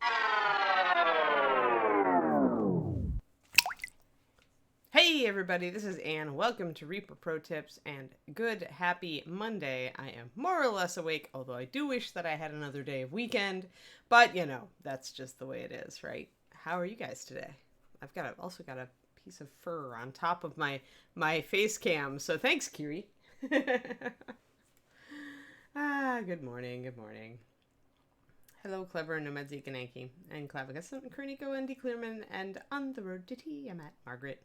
Hey everybody, this is Anne. Welcome to Reaper Pro Tips and good happy Monday. I am more or less awake, although I do wish that I had another day of weekend, but you know, that's just the way it is, right? How are you guys today? Also got a piece of fur on top of my face cam, so thanks, Kiri. Good morning, good morning. Hello, Clever, Nomadzi, Gananki, and Clavigus, Kerniko, and Clearman, and on the road to tea, I'm at Margaret.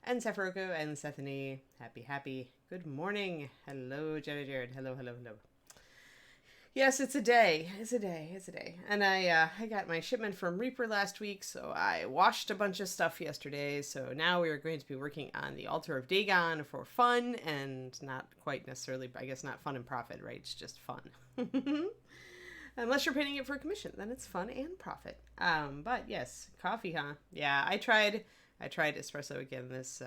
And Sephiroco and Sethany. Happy. Good morning. Hello, Jared. Hello. Yes, it's a day. It's a day. And I got my shipment from Reaper last week, so I washed a bunch of stuff yesterday. So now we are going to be working on the Altar of Dagon for fun and not quite necessarily, I guess not fun and profit, right? It's just fun. Unless you're painting it for a commission, then it's fun and profit. But yes, coffee, huh? Yeah, I tried espresso again this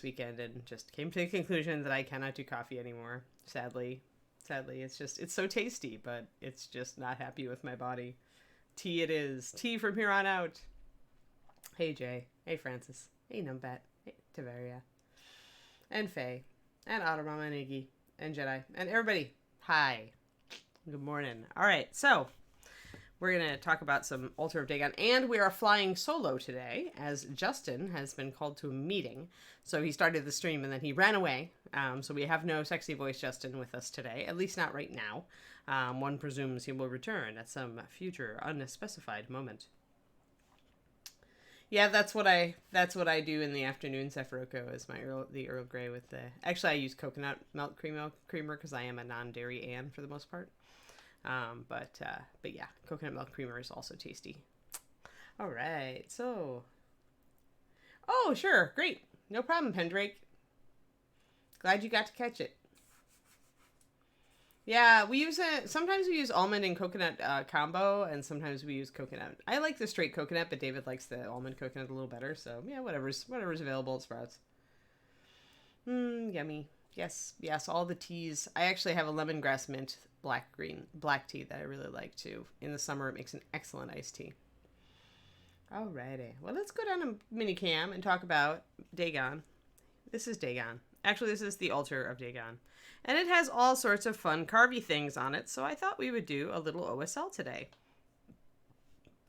weekend and just came to the conclusion that I cannot do coffee anymore. Sadly, it's so tasty, but it's just not happy with my body. Tea it is. Tea from here on out. Hey Jay. Hey Francis. Hey Numbat. Hey Tavaria. And Faye. And Ottermama and Iggy. And Jedi. And everybody. Hi. Good morning. All right, so we're going to talk about some Altar of Dagon, and we are flying solo today, as Justin has been called to a meeting. So he started the stream, and then he ran away. So we have no sexy voice Justin with us today, at least not right now. One presumes he will return at some future unspecified moment. Yeah, that's what I do in the afternoon. Sephiroco is the Earl Grey with the... Actually, I use coconut milk creamer because I am a non-dairy Anne for the most part. But yeah, coconut milk creamer is also tasty. All right, so... Oh, sure, great. No problem, Pendrake. Glad you got to catch it. Yeah, sometimes we use almond and coconut combo, and sometimes we use coconut. I like the straight coconut, but David likes the almond coconut a little better, so yeah, whatever's available at Sprouts. Yummy. Yes, all the teas. I actually have a lemongrass mint black tea that I really like too. In the summer, it makes an excellent iced tea. Alrighty. Well, let's go down to mini cam and talk about Dagon. This is Dagon. Actually, this is the Altar of Dagon. And it has all sorts of fun carvy things on it, so I thought we would do a little OSL today.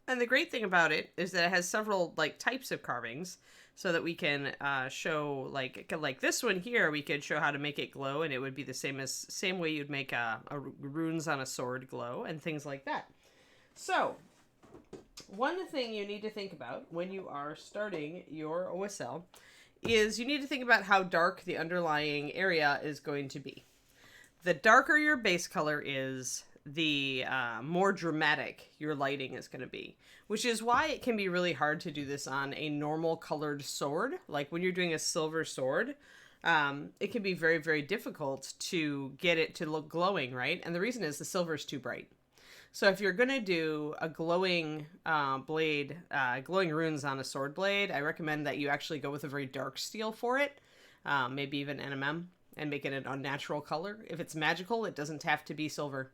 And the great thing about it is that it has several types of carvings, so that we can show like this one here. We could show how to make it glow, and it would be the same way you'd make a runes on a sword glow and things like that. So one thing you need to think about when you are starting your OSL is you need to think about how dark the underlying area is going to be. The darker your base color is, the more dramatic your lighting is going to be, which is why it can be really hard to do this on a normal colored sword. Like when you're doing a silver sword, it can be very, very difficult to get it to look glowing, right? And the reason is the silver is too bright. So if you're going to do a glowing blade, glowing runes on a sword blade, I recommend that you actually go with a very dark steel for it, maybe even NMM, and make it an unnatural color. If it's magical, it doesn't have to be silver.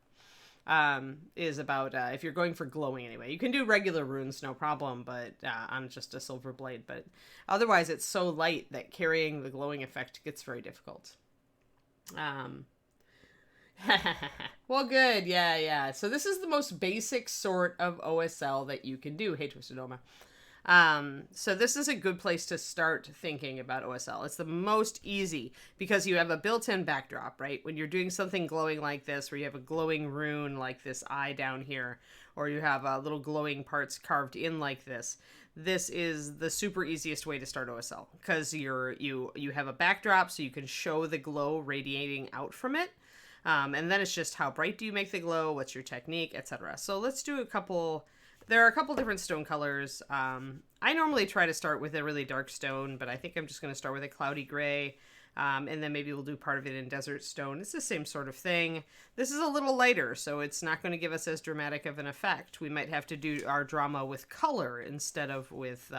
If you're going for glowing anyway. You can do regular runes, no problem, but on just a silver blade. But otherwise, it's so light that carrying the glowing effect gets very difficult. Well, good. Yeah. So this is the most basic sort of OSL that you can do. Hey, Twisted Oma. So this is a good place to start thinking about OSL. It's the most easy because you have a built-in backdrop, right? When you're doing something glowing like this, where you have a glowing rune like this eye down here, or you have little glowing parts carved in like this. This is the super easiest way to start OSL because you have a backdrop, so you can show the glow radiating out from it. And then it's just how bright do you make the glow, what's your technique, etc. So let's do there are a couple different stone colors. I normally try to start with a really dark stone, but I think I'm just going to start with a cloudy gray. And then maybe we'll do part of it in desert stone. It's the same sort of thing. This is a little lighter, so it's not going to give us as dramatic of an effect. We might have to do our drama with color instead of with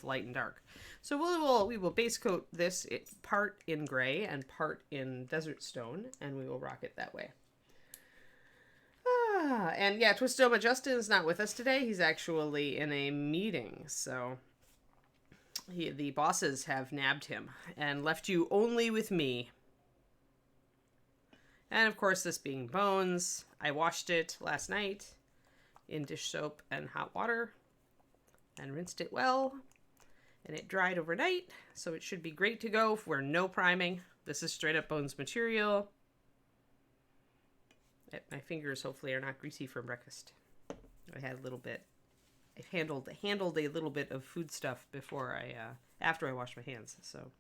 light and dark. So we will base coat this part in gray and part in desert stone, and we will rock it that way. And yeah, Twistoma Justin is not with us today. He's actually in a meeting, so the bosses have nabbed him and left you only with me. And of course, this being Bones, I washed it last night in dish soap and hot water and rinsed it well, and it dried overnight, so it should be great to go for no priming. This is straight up Bones material. My fingers hopefully are not greasy from breakfast. I had a little bit. I handled a little bit of food stuff before after I washed my hands, so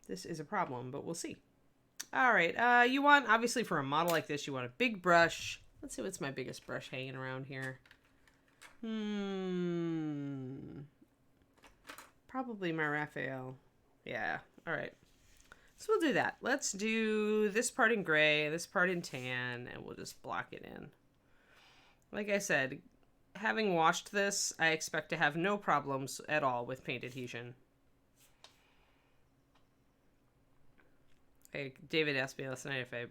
this is a problem, but we'll see. All right, you want, obviously for a model like this, you want a big brush. Let's see what's my biggest brush hanging around here. Probably my Raphael. Yeah, all right. So we'll do that. Let's do this part in gray, this part in tan, and we'll just block it in. Like I said, having washed this, I expect to have no problems at all with paint adhesion. David asked me last night if I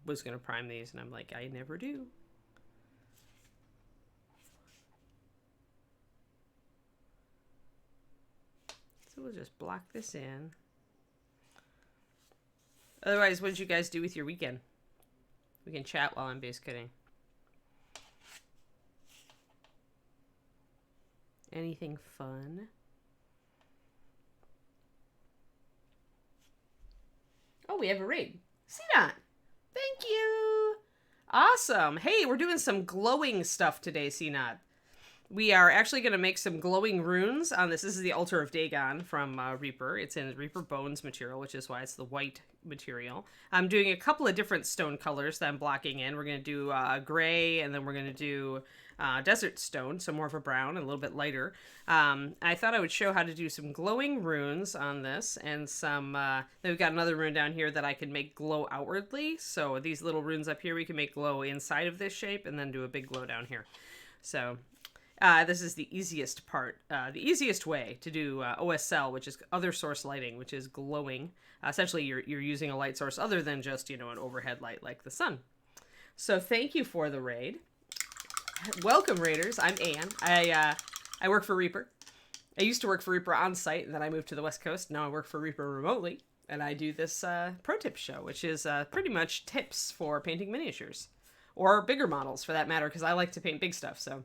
was going to prime these, and I'm like, I never do. So we'll just block this in. Otherwise, what did you guys do with your weekend? We can chat while I'm base cutting. Anything fun? Oh, we have a raid. Cnot! Thank you! Awesome! Hey, we're doing some glowing stuff today, Cnot. We are actually going to make some glowing runes on this. This is the Altar of Dagon from Reaper. It's in Reaper Bones material, which is why it's the white material. I'm doing a couple of different stone colors that I'm blocking in. We're going to do gray, and then we're going to do desert stone, so more of a brown and a little bit lighter. I thought I would show how to do some glowing runes on this, and some, then we've got another rune down here that I can make glow outwardly. So these little runes up here, we can make glow inside of this shape, and then do a big glow down here. So this is the easiest part, the easiest way to do OSL, which is other source lighting, which is glowing. Essentially, you're using a light source other than just, you know, an overhead light like the sun. So thank you for the raid. Welcome, raiders. I'm Anne. I work for Reaper. I used to work for Reaper on site, and then I moved to the West Coast. Now I work for Reaper remotely, and I do this pro tip show, which is pretty much tips for painting miniatures, or bigger models for that matter, because I like to paint big stuff. So.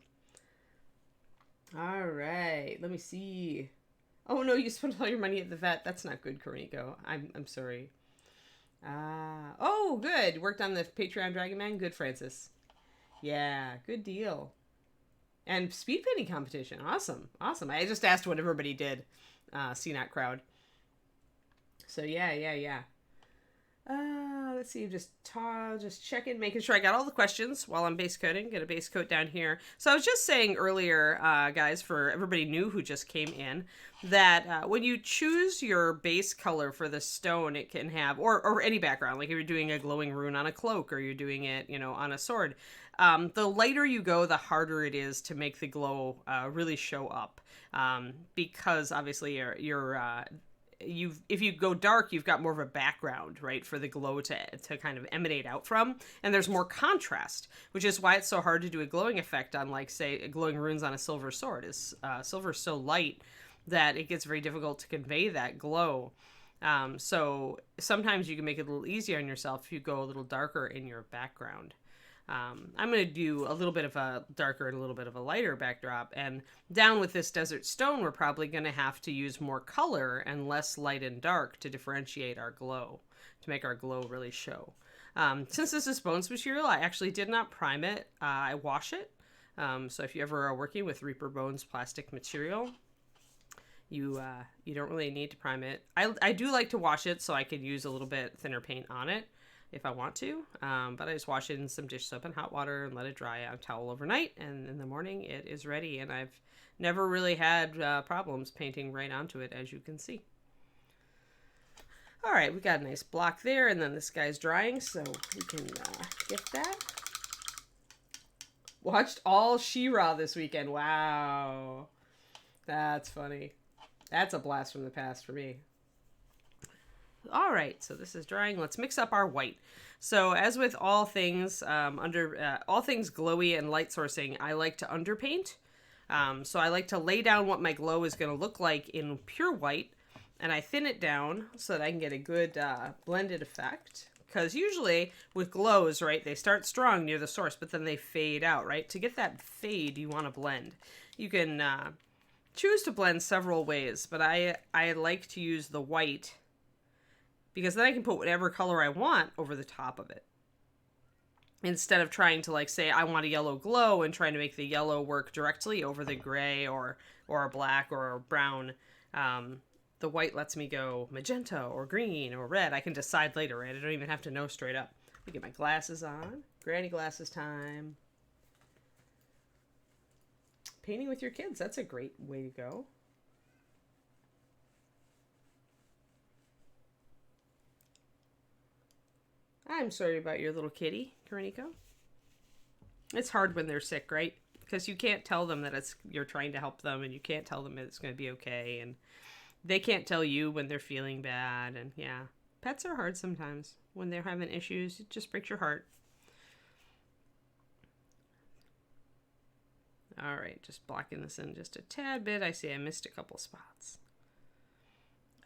All right, let me see. Oh no, you spent all your money at the vet. That's not good, Cornico. I'm sorry. Oh, good. Worked on the Patreon Dragon Man. Good, Francis. Yeah, good deal. And speed painting competition. Awesome, awesome. I just asked what everybody did. CNOT crowd. So yeah. Let's see, just checking, making sure I got all the questions while I'm base coating. Get a base coat down here. So I was just saying earlier, guys, for everybody new who just came in, that when you choose your base color for the stone, it can have, or any background, like if you're doing a glowing rune on a cloak, or you're doing it, you know, on a sword, the lighter you go, the harder it is to make the glow really show up, because obviously if you go dark, you've got more of a background, right, for the glow to kind of emanate out from, and there's more contrast, which is why it's so hard to do a glowing effect on, like, say, glowing runes on a silver sword. Is silver's so light that it gets very difficult to convey that glow. So sometimes you can make it a little easier on yourself if you go a little darker in your background. I'm going to do a little bit of a darker and a little bit of a lighter backdrop. And down with this desert stone, we're probably going to have to use more color and less light and dark to differentiate our glow, to make our glow really show. Since this is Bones material, I actually did not prime it. I wash it. So if you ever are working with Reaper Bones plastic material, you don't really need to prime it. I do like to wash it so I could use a little bit thinner paint on it if I want to, but I just wash it in some dish soap and hot water and let it dry on a towel overnight, and in the morning it is ready, and I've never really had problems painting right onto it, as you can see. All right, we got a nice block there, and then this guy's drying, so we can get that. Watched all She-Ra this weekend. Wow. That's funny. That's a blast from the past for me. All right, so this is drying. Let's mix up our white. So as with all things all things glowy and light sourcing, I like to underpaint. So I like to lay down what my glow is going to look like in pure white, and I thin it down so that I can get a good blended effect. Because usually with glows, right, they start strong near the source, but then they fade out, right? To get that fade, you want to blend. You can choose to blend several ways, but I like to use the white because then I can put whatever color I want over the top of it. Instead of trying to, like, say I want a yellow glow and trying to make the yellow work directly over the gray or a black or a brown, the white lets me go magenta or green or red. I can decide later, right? I don't even have to know straight up. Let me get my glasses on. Granny glasses time. Painting with your kids, that's a great way to go. I'm sorry about your little kitty, Kariniko. It's hard when they're sick, right? Because you can't tell them that you're trying to help them, and you can't tell them that it's going to be okay, and they can't tell you when they're feeling bad, and yeah. Pets are hard sometimes. When they're having issues, it just breaks your heart. All right, just blocking this in just a tad bit. I see I missed a couple spots.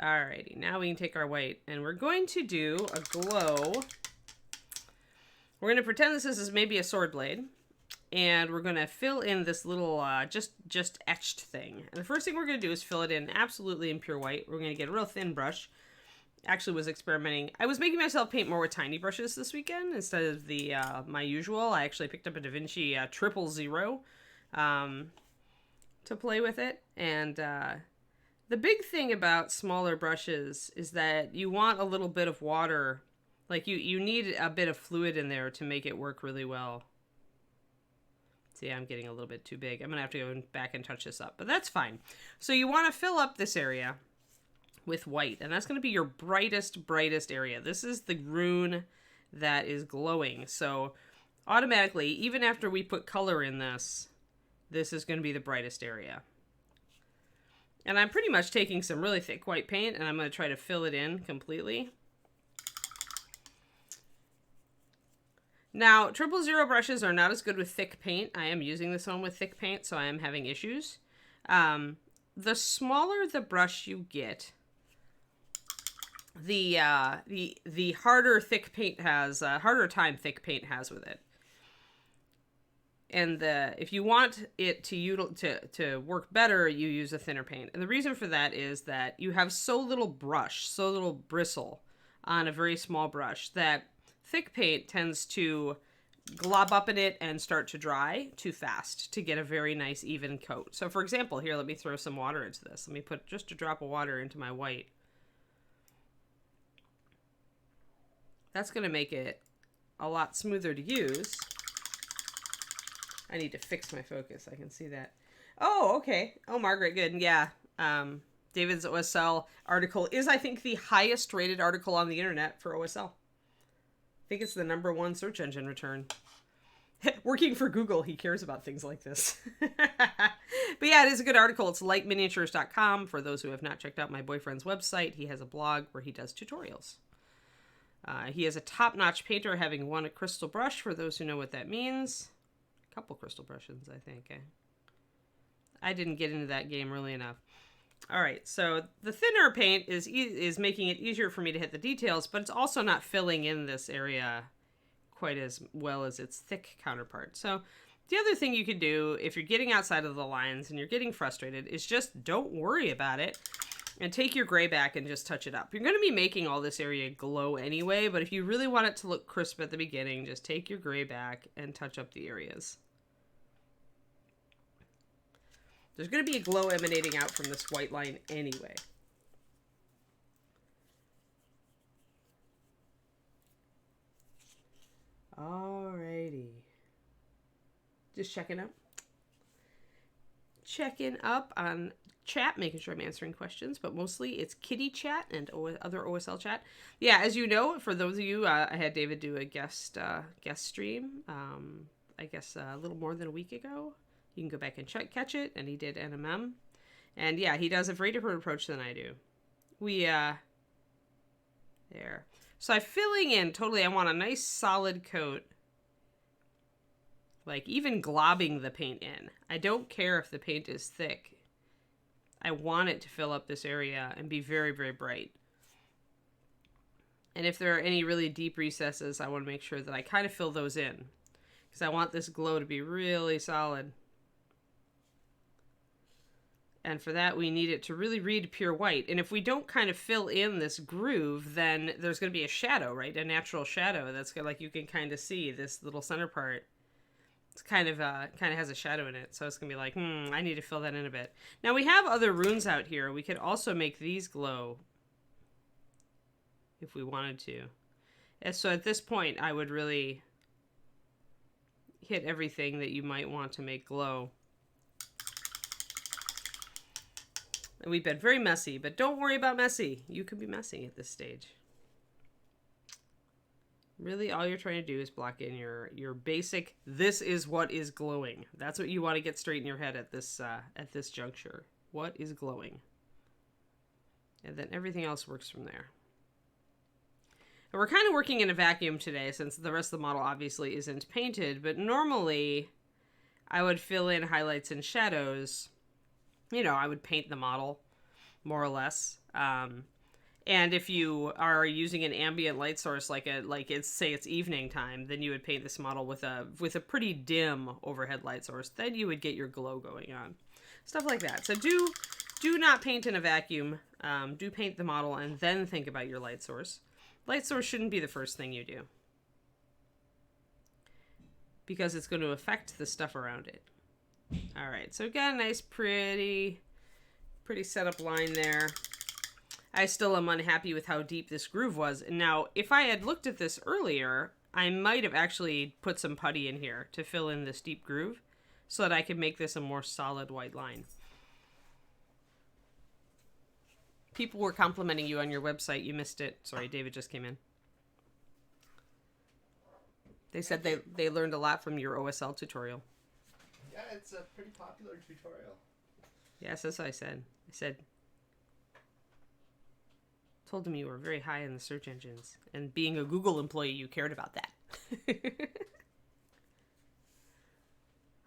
Alrighty, now we can take our white, and we're going to do a glow. We're going to pretend this is maybe a sword blade, and we're going to fill in this little just etched thing. And the first thing we're going to do is fill it in absolutely in pure white. We're going to get a real thin brush. Actually was experimenting. I was making myself paint more with tiny brushes this weekend instead of the my usual. I actually picked up a Da Vinci 000 to play with it. And the big thing about smaller brushes is that you want a little bit of water. Like you need a bit of fluid in there to make it work really well. See, I'm getting a little bit too big. I'm going to have to go back and touch this up, but that's fine. So you want to fill up this area with white, and that's going to be your brightest area. This is the rune that is glowing. So automatically, even after we put color in this is going to be the brightest area. And I'm pretty much taking some really thick white paint, and I'm going to try to fill it in completely. Now, 000 brushes are not as good with thick paint. I am using this one with thick paint, so I am having issues. The smaller the brush you get, the harder thick paint has, harder time thick paint has with it. And if you want it to work better, you use a thinner paint. And the reason for that is that you have so little brush, so little bristle on a very small brush that thick paint tends to glob up in it and start to dry too fast to get a very nice even coat. So for example, here, let me throw some water into this. Let me put just a drop of water into my white. That's going to make it a lot smoother to use. I need to fix my focus. I can see that. Oh, okay. Oh, Margaret, good. Yeah. David's OSL article is, I think, the highest rated article on the internet for OSL. I think it's the #1 search engine return. Working for Google, he cares about things like this. But yeah, it is a good article. It's lightminiatures.com. For those who have not checked out my boyfriend's website, he has a blog where he does tutorials. He is a top-notch painter, having won a crystal brush, for those who know what that means. A couple crystal brushes, I think. I didn't get into that game really enough. All right, so the thinner paint is making it easier for me to hit the details, but it's also not filling in this area quite as well as its thick counterpart. So the other thing you could do if you're getting outside of the lines and you're getting frustrated is just don't worry about it and take your gray back and just touch it up. You're going to be making all this area glow anyway, but if you really want it to look crisp at the beginning, just take your gray back and touch up the areas. There's going to be a glow emanating out from this white line anyway. Alrighty. Just checking up. Checking up on chat, making sure I'm answering questions, but mostly it's kitty chat and other OSL chat. Yeah, as you know, for those of you, I had David do a guest stream, I guess a little more than a week ago. You can go back and catch it, and he did NMM. And yeah, he does a very different approach than I do. There. So I'm filling in totally. I want a nice solid coat. Like even globbing the paint in. I don't care if the paint is thick. I want it to fill up this area and be very, very bright. And if there are any really deep recesses, I want to make sure that I kind of fill those in. Because I want this glow to be really solid. And for that, we need it to really read pure white. And if we don't kind of fill in this groove, then there's going to be a shadow, right? A natural shadow that's like you can kind of see this little center part. It's kind of has a shadow in it. So it's going to be like, I need to fill that in a bit. Now we have other runes out here. We could also make these glow if we wanted to. And so at this point, I would really hit everything that you might want to make glow. And we've been very messy, but don't worry about messy. You can be messy at this stage. Really, all you're trying to do is block in your basic, this is what is glowing. That's what you want to get straight in your head at this juncture. What is glowing? And then everything else works from there. And we're kind of working in a vacuum today since the rest of the model obviously isn't painted, but normally I would fill in highlights and shadows. You know, I would paint the model, more or less. And if you are using an ambient light source, like it's evening time, then you would paint this model with a pretty dim overhead light source. Then you would get your glow going on, stuff like that. So do not paint in a vacuum. Do paint the model and then think about your light source. Light source shouldn't be the first thing you do, because it's going to affect the stuff around it. All right, so again, nice, pretty setup line there. I still am unhappy with how deep this groove was. And now, if I had looked at this earlier, I might have actually put some putty in here to fill in this deep groove so that I could make this a more solid white line. People were complimenting you on your website. You missed it. Sorry, David just came in. They said they learned a lot from your OSL tutorial. Yeah, it's a pretty popular tutorial. Yes, that's what I said. Told them you were very high in the search engines. And being a Google employee, you cared about that.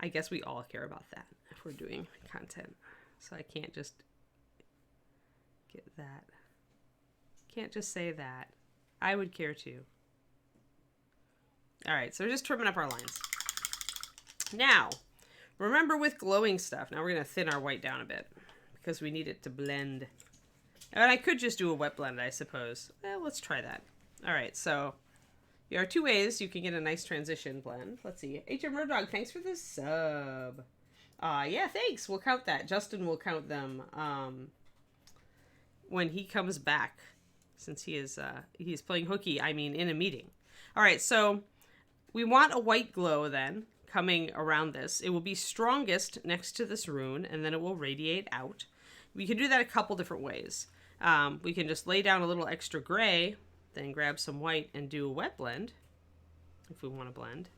I guess we all care about that if we're doing content. So I can't just get that. Can't just say that. I would care too. All right, so we're just trimming up our lines. Now, remember with glowing stuff, now we're going to thin our white down a bit because we need it to blend. And I could just do a wet blend, I suppose. Well, let's try that. All right, so there are two ways you can get a nice transition blend. Let's see. HM Road Dog, thanks for the sub. Yeah, thanks. We'll count that. Justin will count them when he comes back, since he's playing hooky, I mean in a meeting. All right, so we want a white glow then coming around this. It will be strongest next to this rune, and then it will radiate out. We can do that a couple different ways. We can just lay down a little extra gray, then grab some white and do a wet blend, if we want to blend.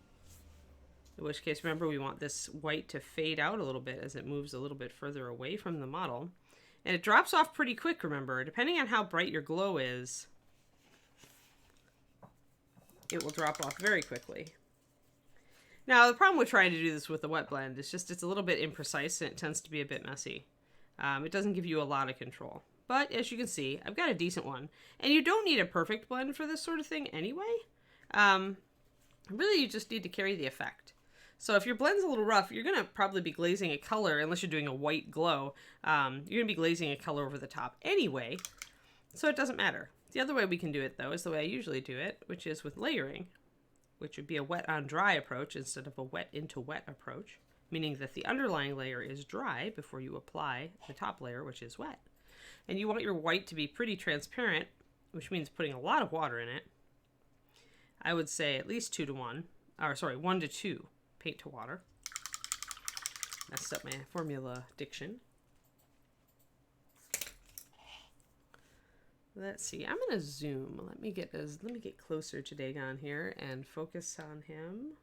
In which case, remember, we want this white to fade out a little bit as it moves a little bit further away from the model. And it drops off pretty quick, remember. Depending on how bright your glow is, it will drop off very quickly. Now, the problem with trying to do this with a wet blend is just it's a little bit imprecise and it tends to be a bit messy. It doesn't give you a lot of control. But as you can see, I've got a decent one. And you don't need a perfect blend for this sort of thing anyway. Really, you just need to carry the effect. So if your blend's a little rough, you're going to probably be glazing a color, unless you're doing a white glow. You're going to be glazing a color over the top anyway, so it doesn't matter. The other way we can do it, though, is the way I usually do it, which is with layering, which would be a wet on dry approach instead of a wet into wet approach, meaning that the underlying layer is dry before you apply the top layer, which is wet. And you want your white to be pretty transparent, which means putting a lot of water in it. I would say at least 1 to 2 paint to water. Messed up my formula diction. Let's see. I'm gonna zoom. Let me get closer to Dagon here and focus on him.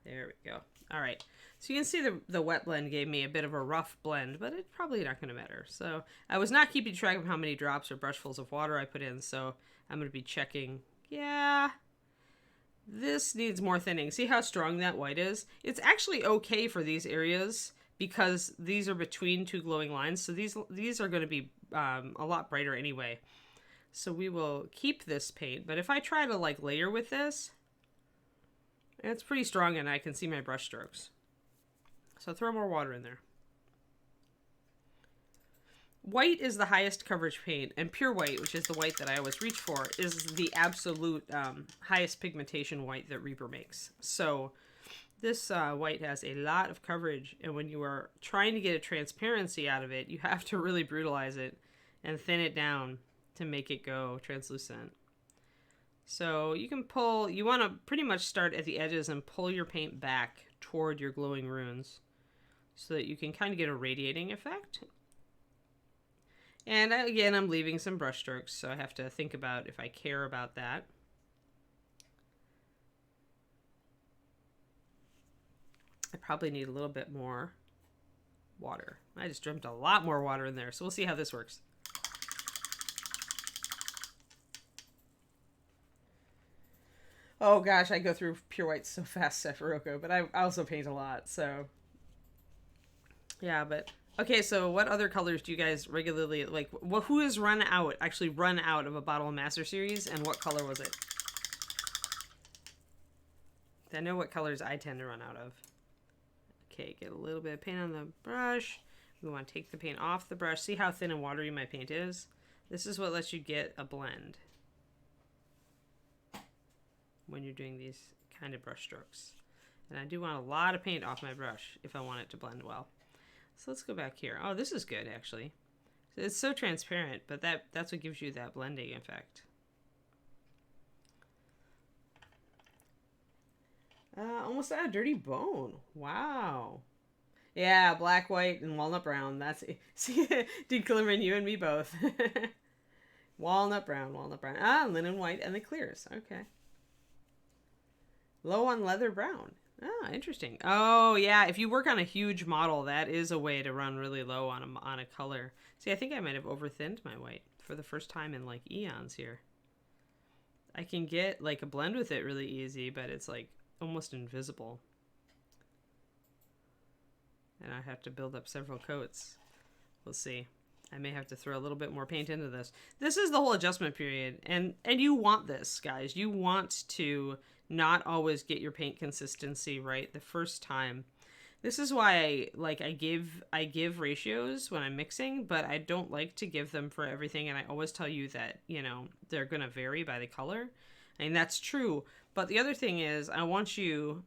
There we go. All right. So you can see the wet blend gave me a bit of a rough blend, but it's probably not going to matter. So I was not keeping track of how many drops or brushfuls of water I put in, so I'm going to be checking. Yeah, this needs more thinning. See how strong that white is? It's actually okay for these areas because these are between two glowing lines, so these are going to be a lot brighter anyway. So we will keep this paint, but if I try to like layer with this, it's pretty strong and I can see my brush strokes. So throw more water in there. White is the highest coverage paint, and pure white, which is the white that I always reach for, is the absolute highest pigmentation white that Reaper makes. So this white has a lot of coverage, and when you are trying to get a transparency out of it, you have to really brutalize it and thin it down to make it go translucent. So you can pull, you want to pretty much start at the edges and pull your paint back toward your glowing runes so that you can kind of get a radiating effect. And again, I'm leaving some brush strokes, so I have to think about if I care about that. I probably need a little bit more water. I just dumped a lot more water in there, so we'll see how this works. Oh gosh, I go through pure white so fast, Sephiroco, but I also paint a lot, so... Yeah, but... Okay, so what other colors do you guys regularly... Like, who has actually run out of a bottle of Master Series, and what color was it? I know what colors I tend to run out of. Okay, get a little bit of paint on the brush. We want to take the paint off the brush. See how thin and watery my paint is? This is what lets you get a blend when you're doing these kind of brush strokes. And I do want a lot of paint off my brush if I want it to blend well. So let's go back here. Oh, this is good, actually. It's so transparent, but that's what gives you that blending effect. Almost out of dirty bone. Wow. Yeah, black, white, and walnut brown. That's it. See, Declimmin, you and me both. Walnut brown, walnut brown. Ah, linen white, and the clears. Okay. Low on leather brown. Oh, interesting. Oh, yeah. If you work on a huge model, that is a way to run really low on a color. See, I think I might have over-thinned my white for the first time in, like, eons here. I can get, like, a blend with it really easy, but it's, like, almost invisible. And I have to build up several coats. We'll see. I may have to throw a little bit more paint into this. This is the whole adjustment period. And you want this, guys. You want to not always get your paint consistency right the first time. This is why I give ratios when I'm mixing, but I don't like to give them for everything, and I always tell you that, you know, they're going to vary by the color. I mean, that's true, but the other thing is I want you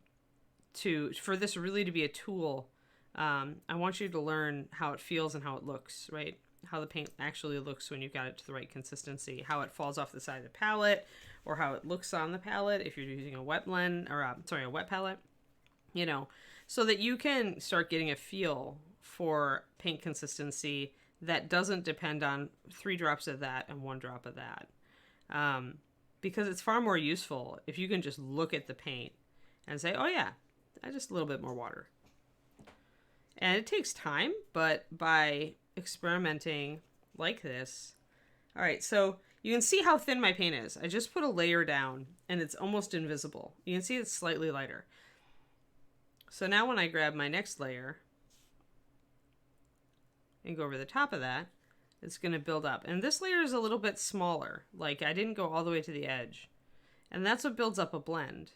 to, for this really to be a tool, I want you to learn how it feels and how it looks, right? How the paint actually looks when you've got it to the right consistency, how it falls off the side of the palette, or how it looks on the palette if you're using a wet blend, or a wet palette, you know, so that you can start getting a feel for paint consistency that doesn't depend on 3 drops of that and 1 drop of that. Because it's far more useful if you can just look at the paint and say, oh yeah, just a little bit more water. And it takes time, but by experimenting like this. All right, so you can see how thin my paint is. I just put a layer down and it's almost invisible. You can see it's slightly lighter. So now when I grab my next layer and go over the top of that, it's going to build up. And this layer is a little bit smaller. Like, I didn't go all the way to the edge. And that's what builds up a blend,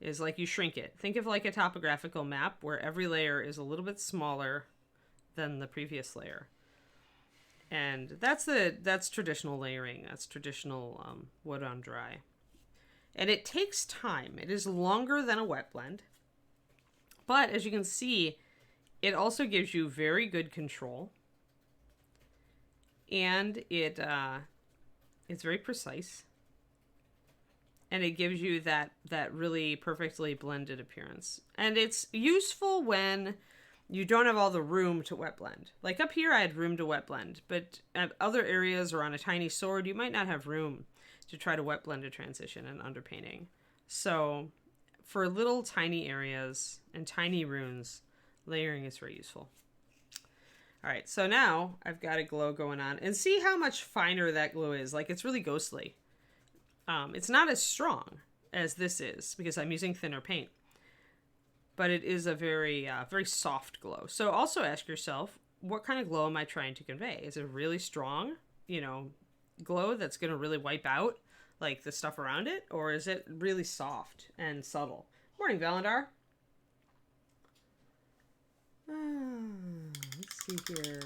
is like you shrink it. Think of like a topographical map where every layer is a little bit smaller than the previous layer. And that's traditional layering. That's traditional wood on dry. And it takes time. It is longer than a wet blend. But as you can see, it also gives you very good control. And it's very precise. And it gives you that really perfectly blended appearance. And it's useful when you don't have all the room to wet blend. Like up here, I had room to wet blend. But at other areas or on a tiny sword, you might not have room to try to wet blend a transition and underpainting. So for little tiny areas and tiny runes, layering is very useful. All right, so now I've got a glow going on, and see how much finer that glow is. Like, it's really ghostly. It's not as strong as this is because I'm using thinner paint, but it is a very, very soft glow. So also ask yourself, what kind of glow am I trying to convey? Is it really strong, glow that's going to really wipe out like the stuff around it, or is it really soft and subtle? Morning, Valandar. Let's see here.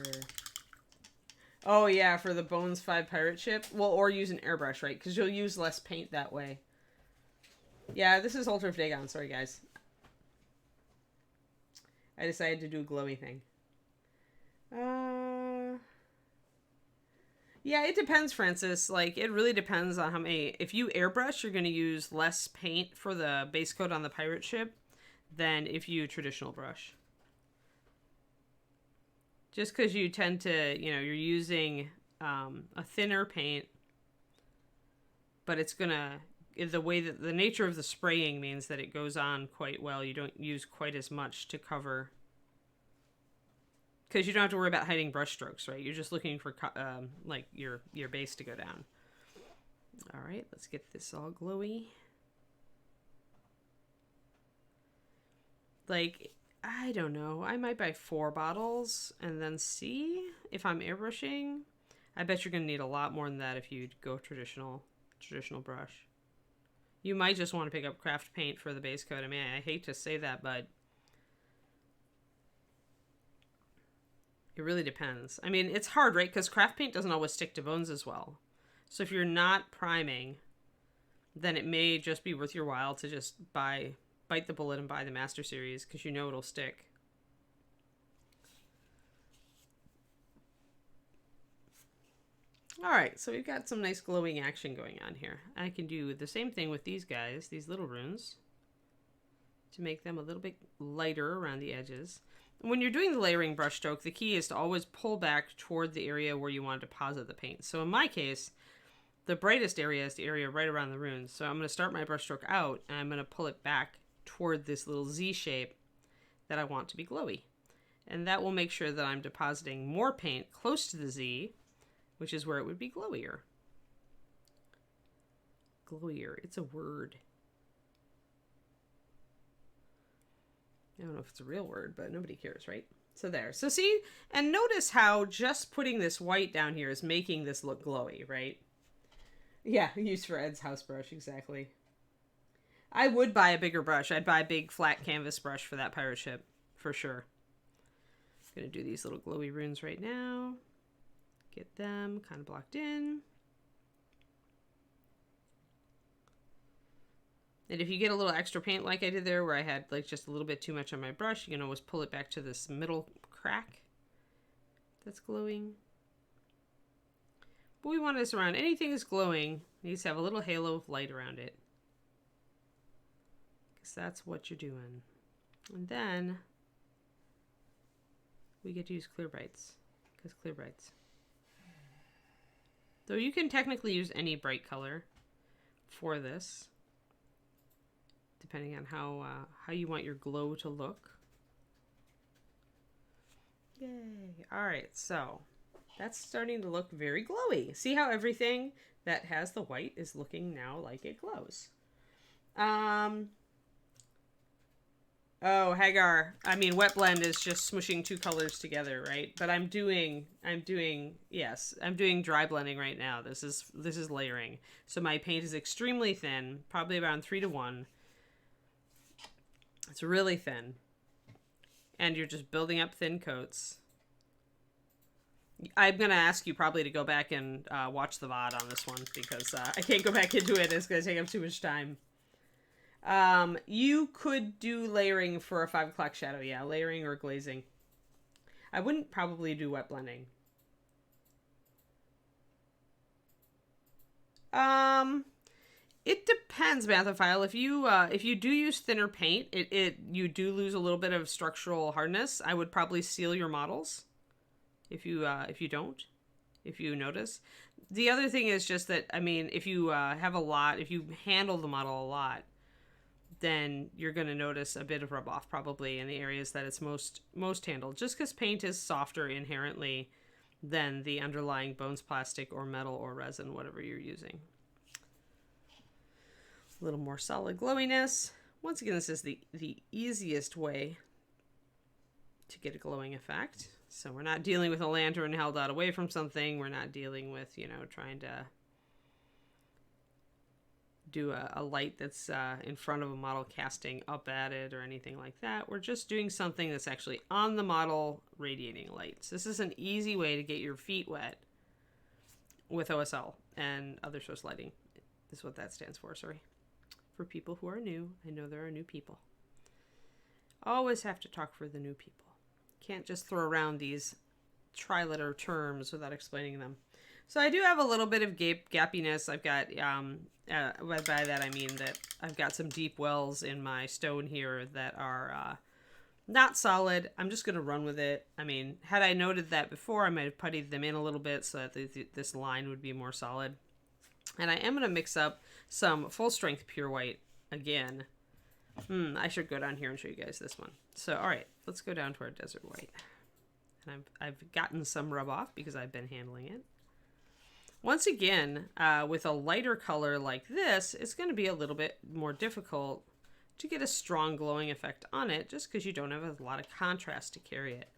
Oh yeah, for the Bones 5 pirate ship. Well, or use an airbrush, right? Because you'll use less paint that way. Yeah, this is Altar of Dagon. Sorry, guys. I decided to do a glowy thing. Yeah, it depends, Francis. Like, it really depends on how many... If you airbrush, you're going to use less paint for the base coat on the pirate ship than if you traditional brush. Just because you tend to, you're using a thinner paint, but it's going to... The way that the nature of the spraying means that it goes on quite well. You don't use quite as much to cover... Because you don't have to worry about hiding brush strokes, right? You're just looking for, like, your base to go down. All right, let's get this all glowy. Like, I don't know. I might buy 4 bottles and then see if I'm airbrushing. I bet you're going to need a lot more than that if you go traditional brush. You might just want to pick up craft paint for the base coat. I mean, I hate to say that, but... It really depends. I mean, it's hard, right? Because craft paint doesn't always stick to bones as well. So if you're not priming, then it may just be worth your while to just bite the bullet and buy the Master Series, because you know it'll stick. All right, so we've got some nice glowing action going on here. I can do the same thing with these guys, these little runes, to make them a little bit lighter around the edges. When you're doing the layering brushstroke, the key is to always pull back toward the area where you want to deposit the paint. So in my case, the brightest area is the area right around the runes. So I'm going to start my brushstroke out, and I'm going to pull it back toward this little Z shape that I want to be glowy. And that will make sure that I'm depositing more paint close to the Z, which is where it would be glowier. Glowier, it's a word. I don't know if it's a real word, but nobody cares, right? So there. So see, and notice how just putting this white down here is making this look glowy, right? Yeah, used for Ed's house brush, exactly. I would buy a bigger brush. I'd buy a big flat canvas brush for that pirate ship, for sure. I'm going to do these little glowy runes right now. Get them kind of blocked in. And if you get a little extra paint like I did there, where I had like just a little bit too much on my brush, you can always pull it back to this middle crack that's glowing. But we want this around. Anything that's glowing needs to have a little halo of light around it, because that's what you're doing. And then we get to use clear brights, because clear brights. Though you can technically use any bright color for this, depending on how you want your glow to look. Yay. All right, so that's starting to look very glowy. See how everything that has the white is looking now like it glows. Oh, Hagar. I mean, wet blend is just smushing 2 colors together, right? But I'm doing dry blending right now. This is layering. So my paint is extremely thin, probably around 3:1. It's really thin. And you're just building up thin coats. I'm going to ask you probably to go back and watch the VOD on this one, because I can't go back into it. It's going to take up too much time. You could do layering for a 5 o'clock shadow. Yeah, layering or glazing. I wouldn't probably do wet blending. It depends, Mathophile. If you do use thinner paint, you do lose a little bit of structural hardness. I would probably seal your models. If you notice. The other thing is just that, I mean, if you have a lot, if you handle the model a lot, then you're going to notice a bit of rub off probably in the areas that it's most handled, just because paint is softer inherently than the underlying bones plastic or metal or resin, whatever you're using. A little more solid glowiness. Once again, this is the easiest way to get a glowing effect. So we're not dealing with a lantern held out away from something. We're not dealing with, you know, trying to do a light that's in front of a model casting up at it or anything like that. We're just doing something that's actually on the model radiating light. So this is an easy way to get your feet wet with OSL and other source lighting. Is what that stands for, sorry. For people who are new, I know there are new people. Always have to talk for the new people. Can't just throw around these tri-letter terms without explaining them. So I do have a little bit of gappiness. I've got, by that I mean that I've got some deep wells in my stone here that are not solid. I'm just going to run with it. I mean, had I noted that before, I might have puttied them in a little bit so that this line would be more solid. And I am going to mix up some full strength pure white again. I should go down here and show you guys this one. So, all right, let's go down to our desert white. And I've gotten some rub off because I've been handling it. Once again, with a lighter color like this, it's going to be a little bit more difficult to get a strong glowing effect on it just because you don't have a lot of contrast to carry it.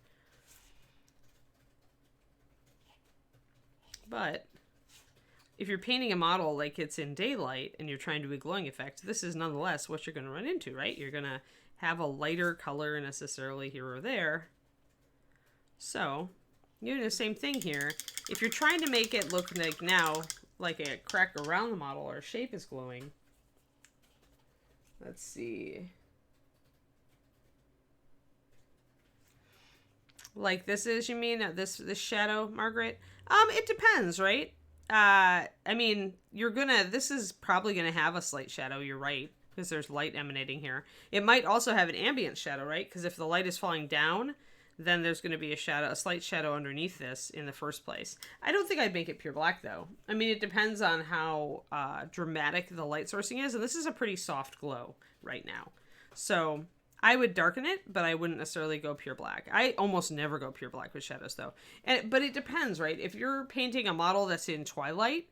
But if you're painting a model like it's in daylight and you're trying to do a glowing effect, this is nonetheless what you're going to run into, right? You're going to have a lighter color necessarily here or there. So you're doing the same thing here. If you're trying to make it look like now, like a crack around the model or shape is glowing. Let's see. Like this is, you mean, this shadow, Margaret? It depends, right? I mean, this is probably gonna have a slight shadow, you're right, because there's light emanating here. It might also have an ambient shadow, right? Because if the light is falling down, then there's going to be a slight shadow underneath this in the first place. I don't think I'd make it pure black, though. I mean, it depends on how dramatic the light sourcing is, and this is a pretty soft glow right now. So I would darken it, but I wouldn't necessarily go pure black. I almost never go pure black with shadows, though. But it depends, right? If you're painting a model that's in twilight,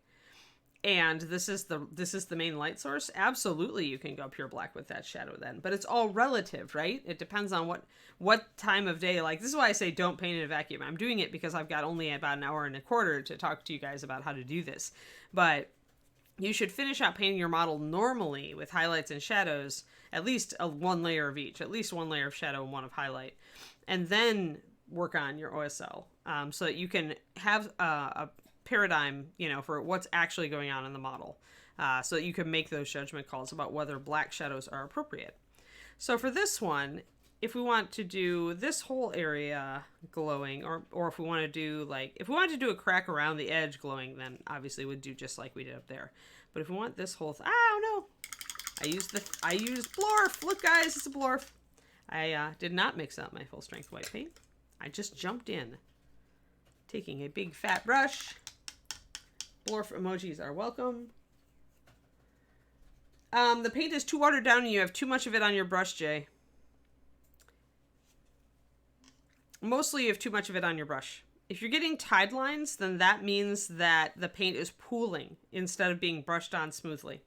and this is the main light source, absolutely you can go pure black with that shadow then. But it's all relative, right? It depends on what time of day. Like, this is why I say don't paint in a vacuum. I'm doing it because I've got only about an hour and a quarter to talk to you guys about how to do this. But you should finish out painting your model normally with highlights and shadows, at least one layer of each, at least one layer of shadow and one of highlight, and then work on your OSL so that you can have a paradigm, for what's actually going on in the model, so that you can make those judgment calls about whether black shadows are appropriate. So for this one, if we want to do this whole area glowing, or if we want to do a crack around the edge glowing, then obviously we'd do just like we did up there. But if we want this whole oh no, I used Blorf. Look guys, it's a Blorf. I did not mix up my full strength white paint. I just jumped in, taking a big fat brush. Blorf emojis are welcome. The paint is too watered down and you have too much of it on your brush, Jay. Mostly you have too much of it on your brush. If you're getting tide lines, then that means that the paint is pooling instead of being brushed on smoothly.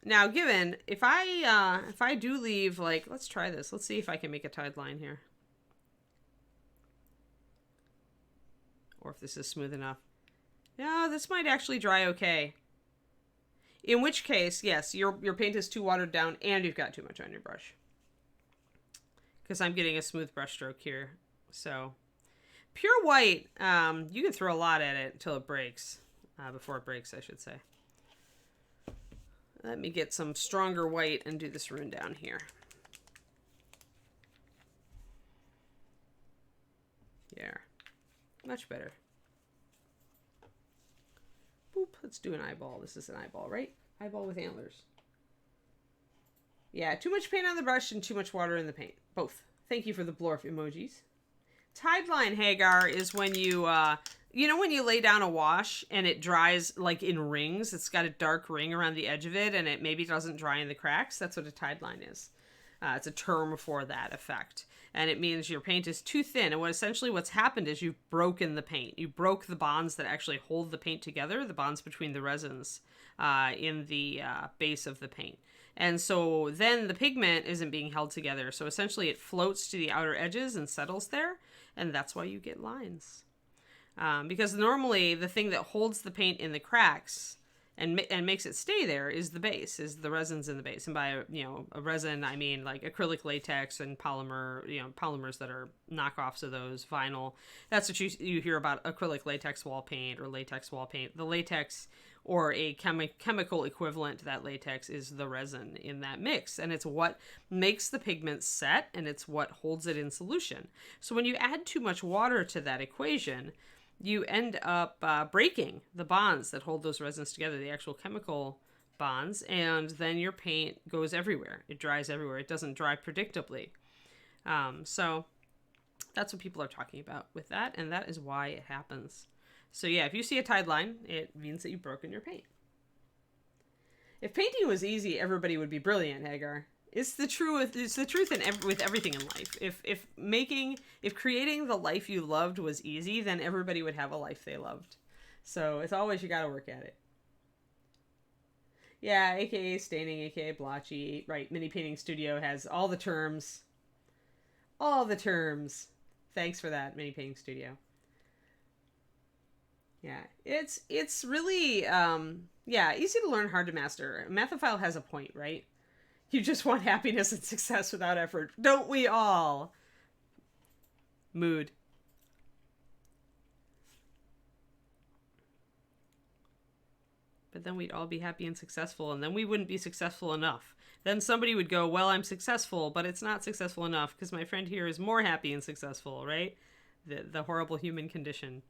Now, given, if I do leave, let's try this. Let's see if I can make a tide line here. Or if this is smooth enough. No, this might actually dry okay. In which case, yes, your paint is too watered down and you've got too much on your brush. Because I'm getting a smooth brush stroke here. So, pure white, you can throw a lot at it until it breaks. Before it breaks, I should say. Let me get some stronger white and do this rune down here. Yeah, much better. Boop, let's do an eyeball. This is an eyeball, right? Eyeball with antlers. Yeah, too much paint on the brush and too much water in the paint. Both. Thank you for the Blorf emojis. Tide line, Hagar, is when you You know when you lay down a wash and it dries like in rings, it's got a dark ring around the edge of it and it maybe doesn't dry in the cracks? That's what a tide line is. It's a term for that effect. And it means your paint is too thin. And what's happened is you've broken the paint. You broke the bonds that actually hold the paint together, the bonds between the resins in the base of the paint. And so then the pigment isn't being held together. So essentially it floats to the outer edges and settles there. And that's why you get lines. Because normally the thing that holds the paint in the cracks and makes it stay there is the base, is the resins in the base. And by, a resin, I mean like acrylic latex and polymer, polymers that are knockoffs of those, vinyl. That's what you hear about acrylic latex wall paint or latex wall paint. The latex or a chemical equivalent to that latex is the resin in that mix. And it's what makes the pigment set and it's what holds it in solution. So when you add too much water to that equation, you end up breaking the bonds that hold those resins together, the actual chemical bonds, and then your paint goes everywhere. It dries everywhere. It doesn't dry predictably. So that's what people are talking about with that, and that is why it happens. So yeah, if you see a tide line, it means that you've broken your paint. If painting was easy, everybody would be brilliant, Hagar. It's the truth. It's the truth with everything in life. If creating the life you loved was easy, then everybody would have a life they loved. So it's always you got to work at it. Yeah, aka staining, aka blotchy. Right, Mini Painting Studio has all the terms. All the terms. Thanks for that, Mini Painting Studio. Yeah, it's really easy to learn, hard to master. Mathophile has a point, right? You just want happiness and success without effort. Don't we all? Mood. But then we'd all be happy and successful, and then we wouldn't be successful enough. Then somebody would go, well, I'm successful, but it's not successful enough because my friend here is more happy and successful, right? The horrible human condition.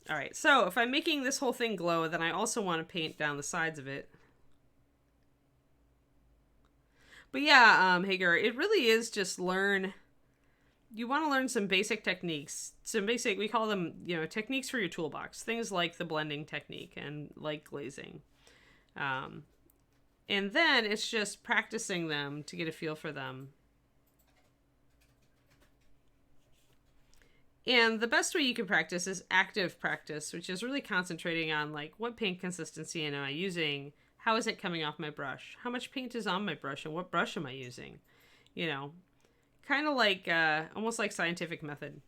All right, so if I'm making this whole thing glow, then I also want to paint down the sides of it. But yeah, Hagar, it really is just you want to learn some basic techniques. We call them, techniques for your toolbox. Things like the blending technique and like glazing. And then it's just practicing them to get a feel for them. And the best way you can practice is active practice, which is really concentrating on like what paint consistency am I using? How is it coming off my brush? How much paint is on my brush and what brush am I using? Kind of like, almost like scientific method.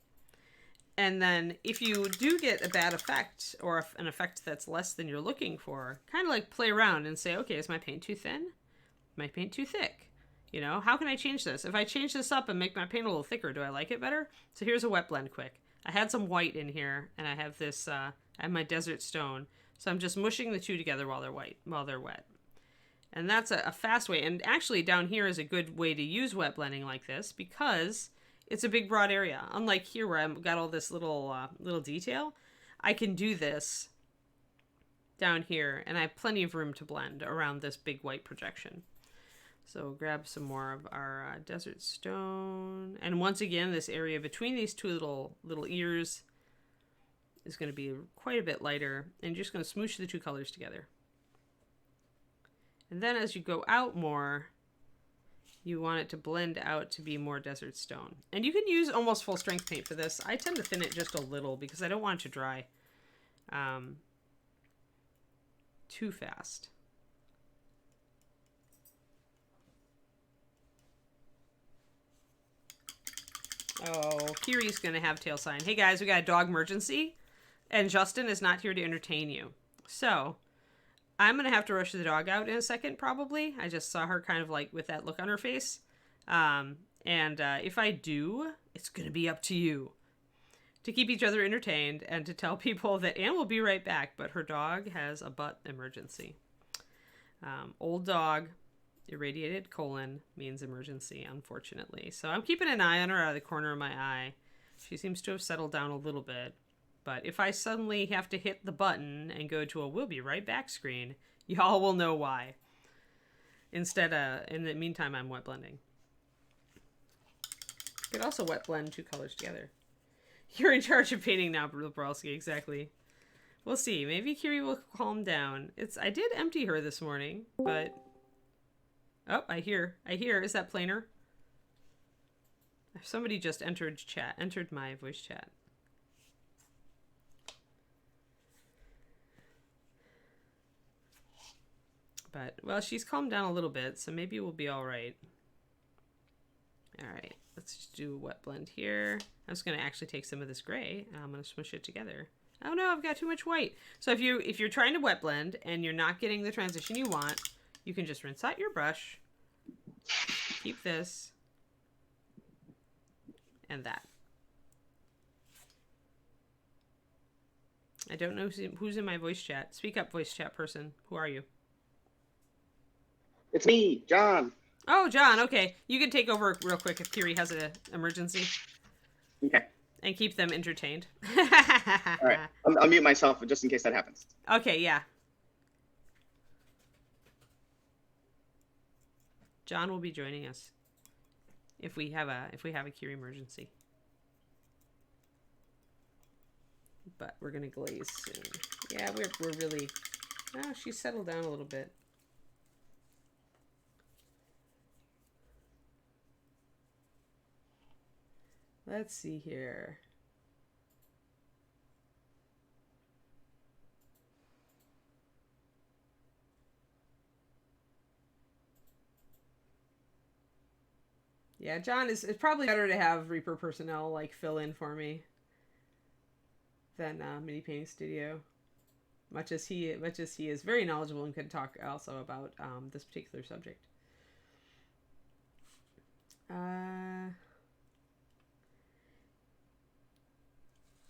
And then if you do get a bad effect or an effect that's less than you're looking for, kind of like play around and say, okay, is my paint too thin? My paint too thick? How can I change this? If I change this up and make my paint a little thicker, do I like it better? So here's a wet blend quick. I had some white in here and I have this, I have my desert stone. So I'm just mushing the two together while they're wet. And that's a fast way. And actually down here is a good way to use wet blending like this because it's a big broad area. Unlike here where I've got all this little detail, I can do this down here and I have plenty of room to blend around this big white projection. So grab some more of our desert stone. And once again, this area between these two little ears is going to be quite a bit lighter, and you're just going to smoosh the two colors together. And then as you go out more, you want it to blend out to be more desert stone. And you can use almost full strength paint for this. I tend to thin it just a little because I don't want it to dry too fast. Oh, Kiri's going to have tail sign. Hey guys, we got a dog emergency. And Justin is not here to entertain you. So, I'm going to have to rush the dog out in a second, probably. I just saw her kind of like with that look on her face. If I do, it's going to be up to you to keep each other entertained and to tell people that Anne will be right back, but her dog has a butt emergency. Old dog, irradiated colon means emergency, unfortunately. So I'm keeping an eye on her out of the corner of my eye. She seems to have settled down a little bit. But if I suddenly have to hit the button and go to a we'll be right back screen, y'all will know why. Instead, in the meantime, I'm wet blending. You could also wet blend two colors together. You're in charge of painting now, Brolski, exactly. We'll see. Maybe Kiri will calm down. I did empty her this morning, but... Oh, I hear. Is that plainer? Somebody just entered my voice chat. But, well, she's calmed down a little bit, so maybe we'll be all right. All right, let's just do a wet blend here. I'm just going to actually take some of this gray. I'm going to smush it together. Oh no, I've got too much white. So if you're trying to wet blend and you're not getting the transition you want, you can just rinse out your brush, keep this, and that. I don't know who's in my voice chat. Speak up, voice chat person. Who are you? It's me, John. Oh, John, okay. You can take over real quick if Kiri has an emergency. Okay. And keep them entertained. All right. I'll mute myself just in case that happens. Okay, yeah. John will be joining us if we have a Kiri emergency. But we're gonna glaze soon. Yeah, we're really. Oh, she's settled down a little bit. Let's see here. Yeah, John, it's probably better to have Reaper personnel like fill in for me than Mini Painting Studio. Much as he is very knowledgeable and can talk also about this particular subject.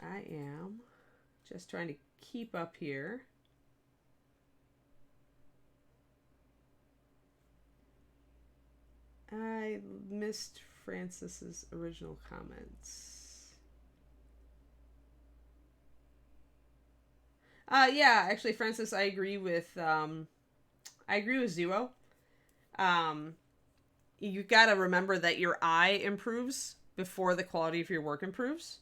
I am just trying to keep up here. I missed Francis's original comments. Yeah, actually, Francis, I agree with Zuo. You gotta remember that your eye improves before the quality of your work improves.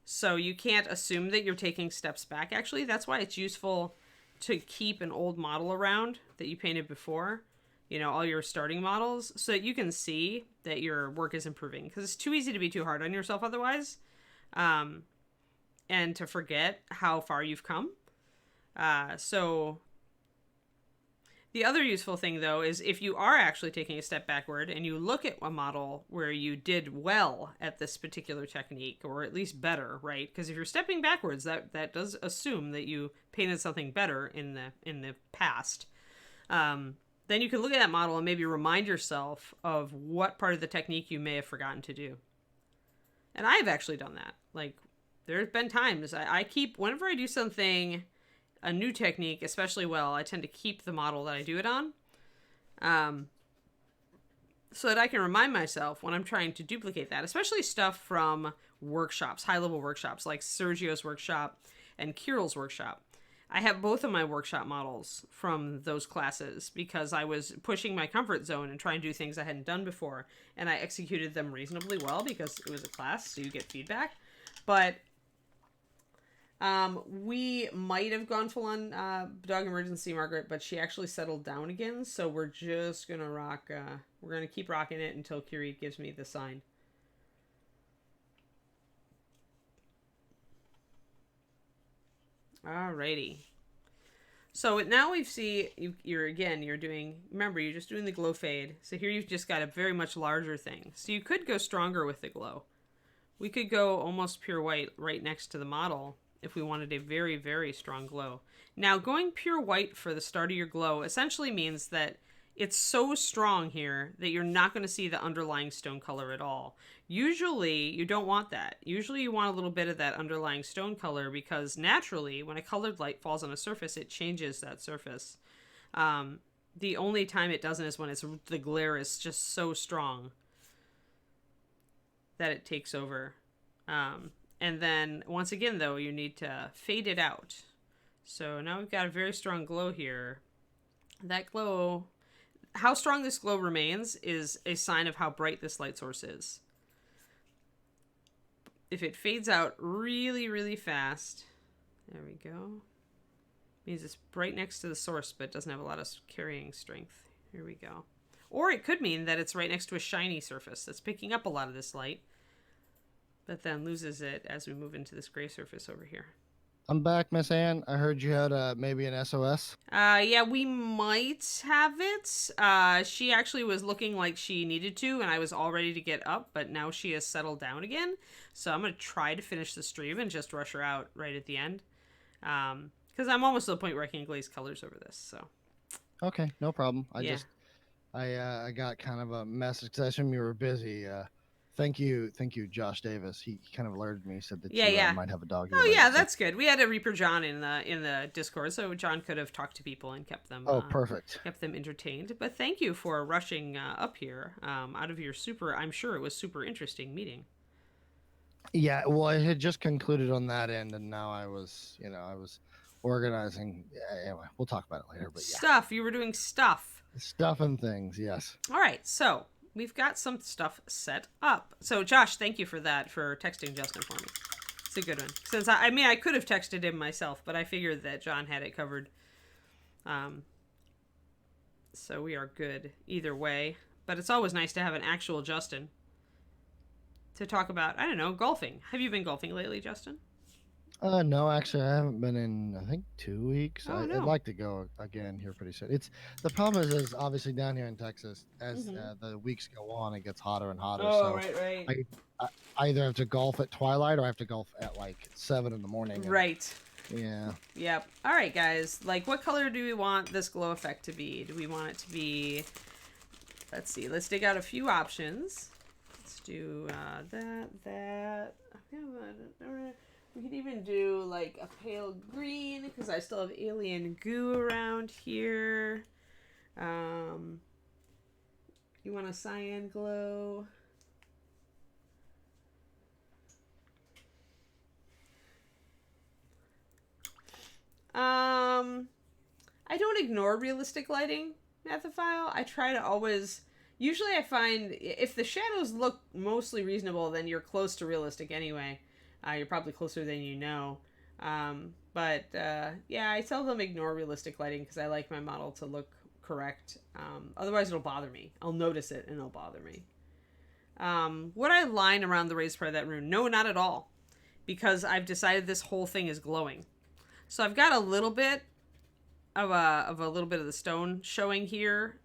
So you can't assume that you're taking steps back. Actually, that's why it's useful to keep an old model around that you painted before, you know, all your starting models, so that you can see that your work is improving. Because it's too easy to be too hard on yourself otherwise, and to forget how far you've come. So the other useful thing, though, is if you are actually taking a step backward and you look at a model where you did well at this particular technique, or at least better, right? Because if you're stepping backwards, that does assume that you painted something better in the past. Then you can look at that model and maybe remind yourself of what part of the technique you may have forgotten to do. And I've actually done that. Like, there's been times I keep, whenever I do something, a new technique, especially well, I tend to keep the model that I do it on, so that I can remind myself when I'm trying to duplicate that, especially stuff from workshops, high-level workshops, like Sergio's workshop and Kirill's workshop. I have both of my workshop models from those classes because I was pushing my comfort zone and trying to do things I hadn't done before, and I executed them reasonably well because it was a class, so you get feedback. But we might have gone full on dog emergency, Margaret, but she actually settled down again, so we're just gonna rock. We're gonna keep rocking it until Kiri gives me the sign. Alrighty. So now we see you're doing, remember, you're just doing the glow fade. So here you've just got a very much larger thing. So you could go stronger with the glow. We could go almost pure white right next to the model if we wanted a very, very strong glow. Now, going pure white for the start of your glow essentially means that it's so strong here that you're not going to see the underlying stone color at all. Usually, you don't want that. Usually, you want a little bit of that underlying stone color because naturally, when a colored light falls on a surface, it changes that surface. The only time it doesn't is when the glare is just so strong that it takes over. And then, once again, though, you need to fade it out. So now we've got a very strong glow here. That glow, how strong this glow remains is a sign of how bright this light source is. if it fades out really, really fast, there we go. Means it's right next to the source, but doesn't have a lot of carrying strength. Here we go. Or it could mean that it's right next to a shiny surface that's picking up a lot of this light, but then loses it as we move into this gray surface over here. I'm back, Miss Ann. I heard you had maybe an SOS. Yeah, we might have it. She actually was looking like she needed to, and I was all ready to get up, but now she has settled down again. So I'm going to try to finish the stream and just rush her out right at the end. Because I'm almost to the point where I can glaze colors over this, so. Okay, no problem. I got kind of a message because I assume you were busy. Thank you, Josh Davis. He kind of alerted me, said that you might have a dog. Oh yeah, that's good. We had a Reaper John in the Discord, so John could have talked to people and kept them. Perfect. Kept them entertained. But thank you for rushing up here out of your I'm sure it was super interesting meeting. Yeah, well, I had just concluded on that end, and now I was organizing. Anyway, we'll talk about it later. But yeah. Stuff. You were doing stuff. Stuff and things, yes. All right, so we've got some stuff set up. So, Josh, thank you for that, for texting Justin for me. It's a good one. Since I could have texted him myself, but I figured that John had it covered. So we are good either way. But it's always nice to have an actual Justin to talk about, I don't know, golfing. Have you been golfing lately, Justin? No, actually, I haven't been in, I think, 2 weeks. Oh, no. I'd like to go again here pretty soon. The problem is obviously down here in Texas, as the weeks go on, it gets hotter and hotter. Oh, so right. I either have to golf at twilight or I have to golf at like 7 in the morning. Right. Yeah. Yep. All right, guys. Like, what color do we want this glow effect to be? Do we want it to be... Let's see. Let's dig out a few options. Let's do that. We could even do like a pale green because I still have alien goo around here. You want a cyan glow? I don't ignore realistic lighting, Mathophile. I try to always... Usually I find if the shadows look mostly reasonable, then you're close to realistic anyway. You're probably closer than you know. Yeah, I seldom ignore realistic lighting because I like my model to look correct. Otherwise it'll bother me. I'll notice it and it'll bother me. Would I line around the raised part of that rune? No, not at all. Because I've decided this whole thing is glowing. So I've got a little bit of a little bit of the stone showing here,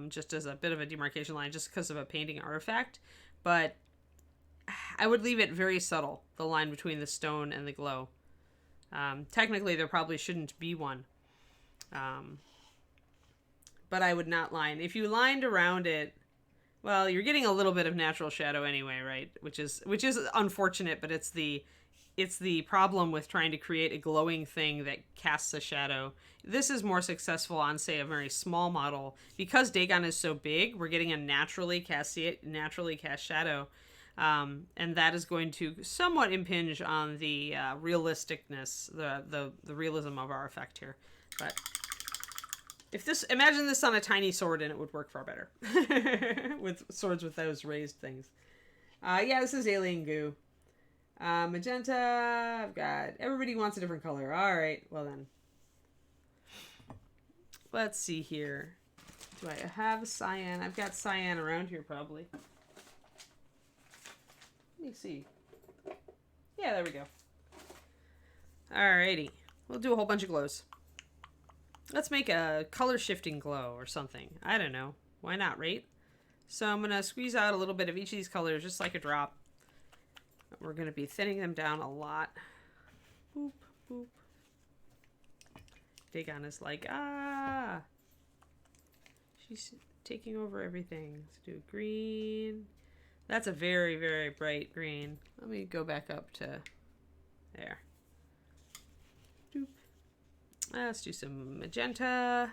just as a bit of a demarcation line, just because of a painting artifact. But I would leave it very subtle, the line between the stone and the glow. Technically, there probably shouldn't be one. But I would not line. If you lined around it, well, you're getting a little bit of natural shadow anyway, right? Which is unfortunate, but it's the problem with trying to create a glowing thing that casts a shadow. This is more successful on, say, a very small model. Because Dagon is so big, we're getting a naturally cast shadow. And that is going to somewhat impinge on the realisticness, the realism of our effect here. But imagine this on a tiny sword and it would work far better. With swords with those raised things. Yeah, this is alien goo. Magenta, I've got, everybody wants a different color. All right, well then. Let's see here. Do I have cyan? I've got cyan around here probably. Let me see. Yeah, there we go. Alrighty. We'll do a whole bunch of glows. Let's make a color shifting glow or something. I don't know. Why not, right? So I'm going to squeeze out a little bit of each of these colors, just like a drop. We're going to be thinning them down a lot. Boop, boop. Dagon is like, ah. She's taking over everything. Let's do green. That's a very, very bright green. Let me go back up to there. Doop. Let's do some magenta.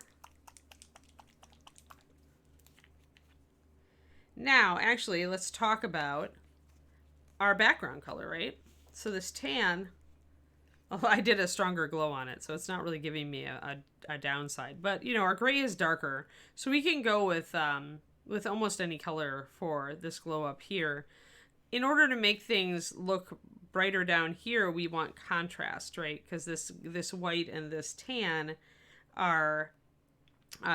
Now, actually, let's talk about our background color, right? So this tan, well, I did a stronger glow on it, so it's not really giving me a downside. But, you know, our gray is darker, so we can go with almost any color for this glow up here. in order to make things look brighter down here, we want contrast, right? Because this white and this tan are,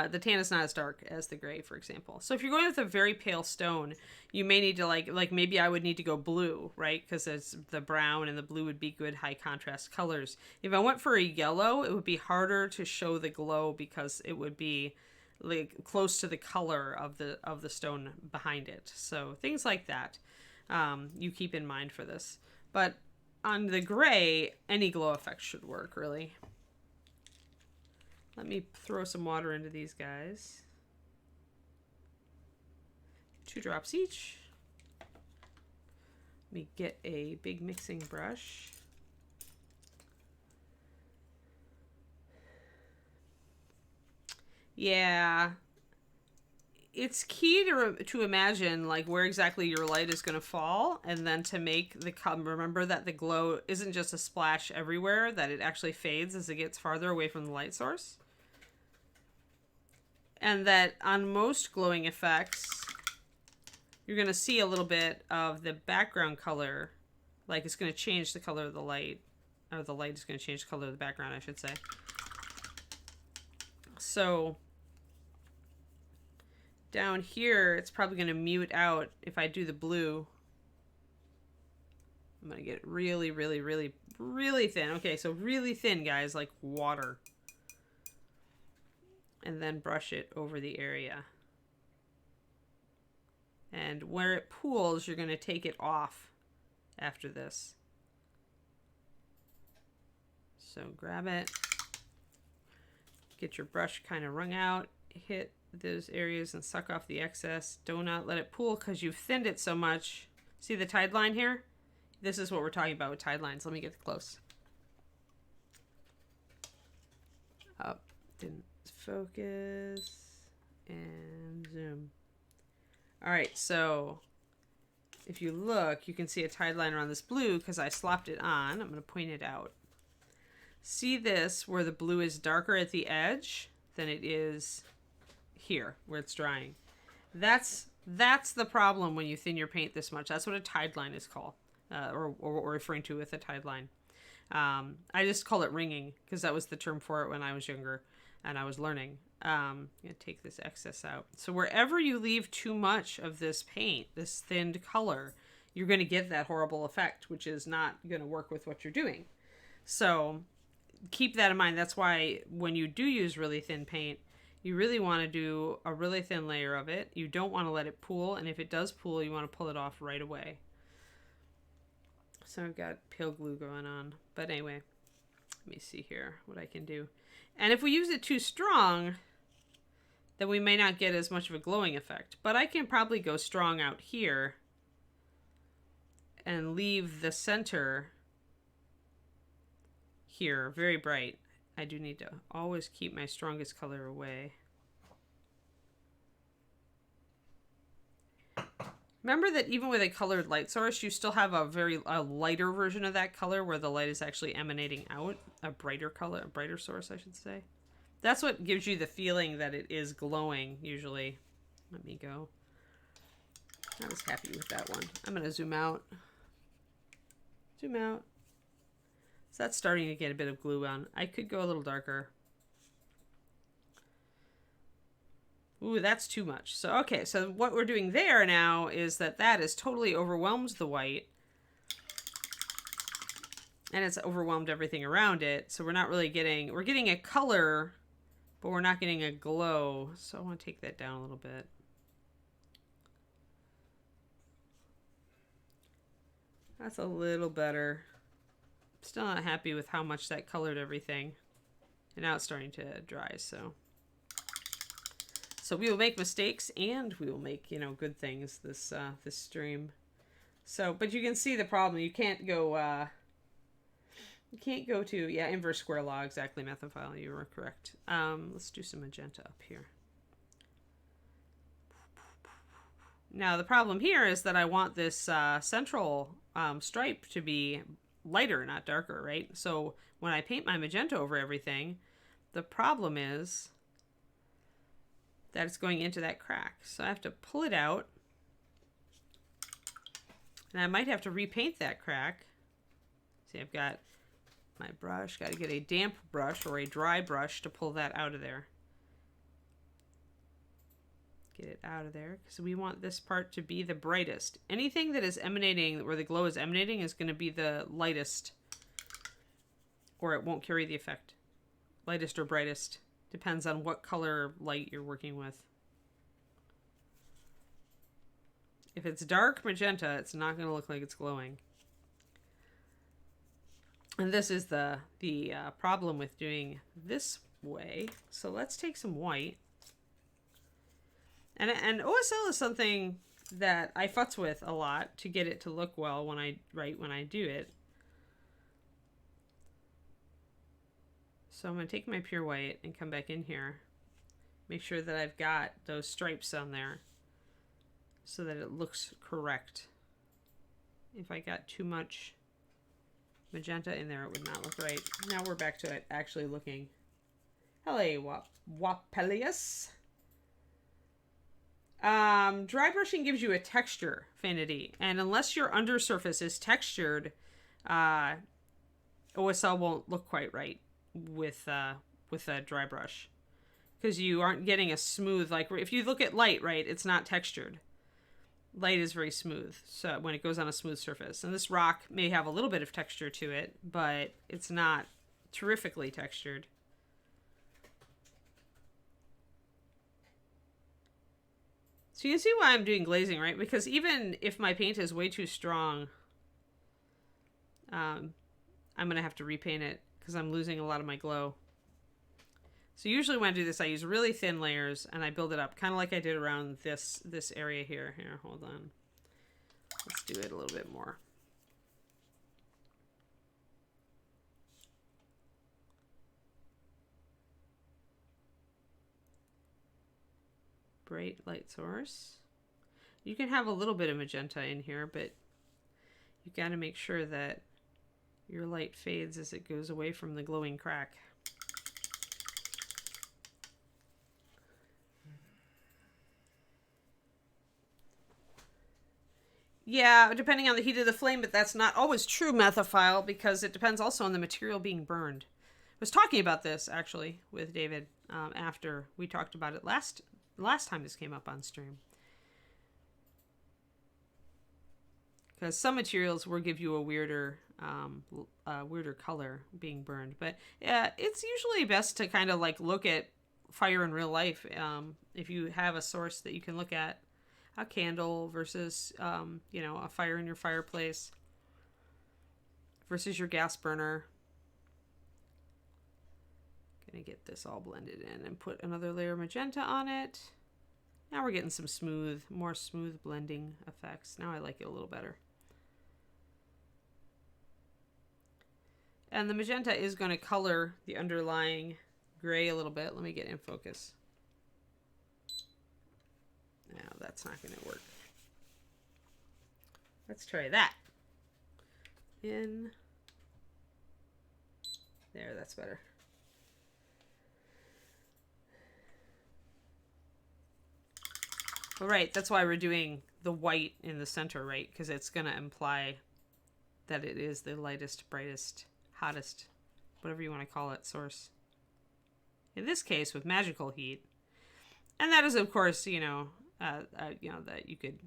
the tan is not as dark as the gray, for example. So if you're going with a very pale stone, you may need to like maybe I would need to go blue, right? Because it's the brown and the blue would be good high contrast colors. If I went for a yellow, it would be harder to show the glow because it would be like close to the color of the stone behind it. So things like that, you keep in mind for this. But on the gray, any glow effect should work, really. Let me throw some water into these guys. 2 drops each. Let me get a big mixing brush. Yeah. It's key to imagine like where exactly your light is going to fall, and then to make remember that the glow isn't just a splash everywhere, that it actually fades as it gets farther away from the light source. And that on most glowing effects, you're going to see a little bit of the background color, like it's going to change the color of the light, or the light is going to change the color of the background, I should say. So down here, it's probably going to mute out if I do the blue. I'm going to get really, really, really, really thin. Okay, so really thin, guys, like water. And then brush it over the area. And where it pools, you're going to take it off after this. So grab it. Get your brush kind of wrung out. Hit those areas and suck off the excess. Do not let it pool because you've thinned it so much. See the tide line here? This is what we're talking about with tide lines. Let me get close. Up. Didn't focus. And zoom. Alright, so if you look, you can see a tide line around this blue because I slopped it on. I'm going to point it out. See this where the blue is darker at the edge than it is here where it's drying. That's the problem when you thin your paint this much. That's what a tide line is called, or what we're referring to with a tide line. I just call it ringing because that was the term for it when I was younger and I was learning. I'm going to take this excess out. So wherever you leave too much of this paint, this thinned color, you're going to get that horrible effect, which is not going to work with what you're doing. So keep that in mind. That's why when you do use really thin paint, you really want to do a really thin layer of it. You don't want to let it pool, and if it does pool, you want to pull it off right away. So I've got pale glue going on. But anyway, let me see here what I can do. And if we use it too strong, then we may not get as much of a glowing effect. But I can probably go strong out here and leave the center here very bright. I do need to always keep my strongest color away. Remember that even with a colored light source, you still have a lighter version of that color where the light is actually emanating out. A brighter color, a brighter source, I should say. That's what gives you the feeling that it is glowing, usually. Let me go. I was happy with that one. I'm going to zoom out. Zoom out. So that's starting to get a bit of glue on. I could go a little darker. Ooh, that's too much. So, okay, so what we're doing there now is that has totally overwhelmed the white. And it's overwhelmed everything around it. So we're not really getting, we're getting a color, but we're not getting a glow. So I want to take that down a little bit. That's a little better. Still not happy with how much that colored everything. And now it's starting to dry, so we will make mistakes and we will make, you know, good things this stream. So, but you can see the problem. You can't go to, yeah, inverse square law, exactly, methophile, you were correct. Let's do some magenta up here. Now the problem here is that I want this central stripe to be lighter, not darker, right? So when I paint my magenta over everything, the problem is that it's going into that crack. So I have to pull it out. And I might have to repaint that crack. See, I've got my brush. Got to get a damp brush or a dry brush to pull that out of there. Get it out of there because we want this part to be the brightest. Anything that is emanating, where the glow is emanating, is going to be the lightest, or it won't carry the effect. Lightest or brightest. Depends on what color light you're working with. If it's dark magenta, it's not going to look like it's glowing. And this is the problem with doing this way. So let's take some white. And OSL is something that I futz with a lot to get it to look well when I do it. So I'm going to take my pure white and come back in here. Make sure that I've got those stripes on there so that it looks correct. If I got too much magenta in there, it would not look right. Now we're back to it actually looking. Hello, Wapelius. Dry brushing gives you a texture affinity, and unless your undersurface is textured, OSL won't look quite right with a dry brush, because you aren't getting a smooth, like if you look at light, right, it's not textured. Light is very smooth, so when it goes on a smooth surface, and this rock may have a little bit of texture to it, but it's not terrifically textured. So you see why I'm doing glazing, right? Because even if my paint is way too strong, I'm going to have to repaint it because I'm losing a lot of my glow. So usually when I do this, I use really thin layers and I build it up, kind of like I did around this area here. Here, hold on. Let's do it a little bit more. Bright light source. You can have a little bit of magenta in here, but you got to make sure that your light fades as it goes away from the glowing crack. Yeah, depending on the heat of the flame, but that's not always true, Methophile, because it depends also on the material being burned. I was talking about this, actually, with David after we talked about it last time this came up on stream. Because some materials will give you a weirder color being burned. But yeah, it's usually best to kind of like look at fire in real life. If you have a source that you can look at, a candle versus, a fire in your fireplace versus your gas burner. Gonna get this all blended in and put another layer of magenta on it. Now we're getting some more smooth blending effects. Now I like it a little better. And the magenta is going to color the underlying gray a little bit. Let me get in focus. No, that's not going to work. Let's try that. In. There, that's better. All right, that's why we're doing the white in the center, right? Because it's going to imply that it is the lightest, brightest, hottest, whatever you want to call it, source. In this case, with magical heat. And that is, of course, that you could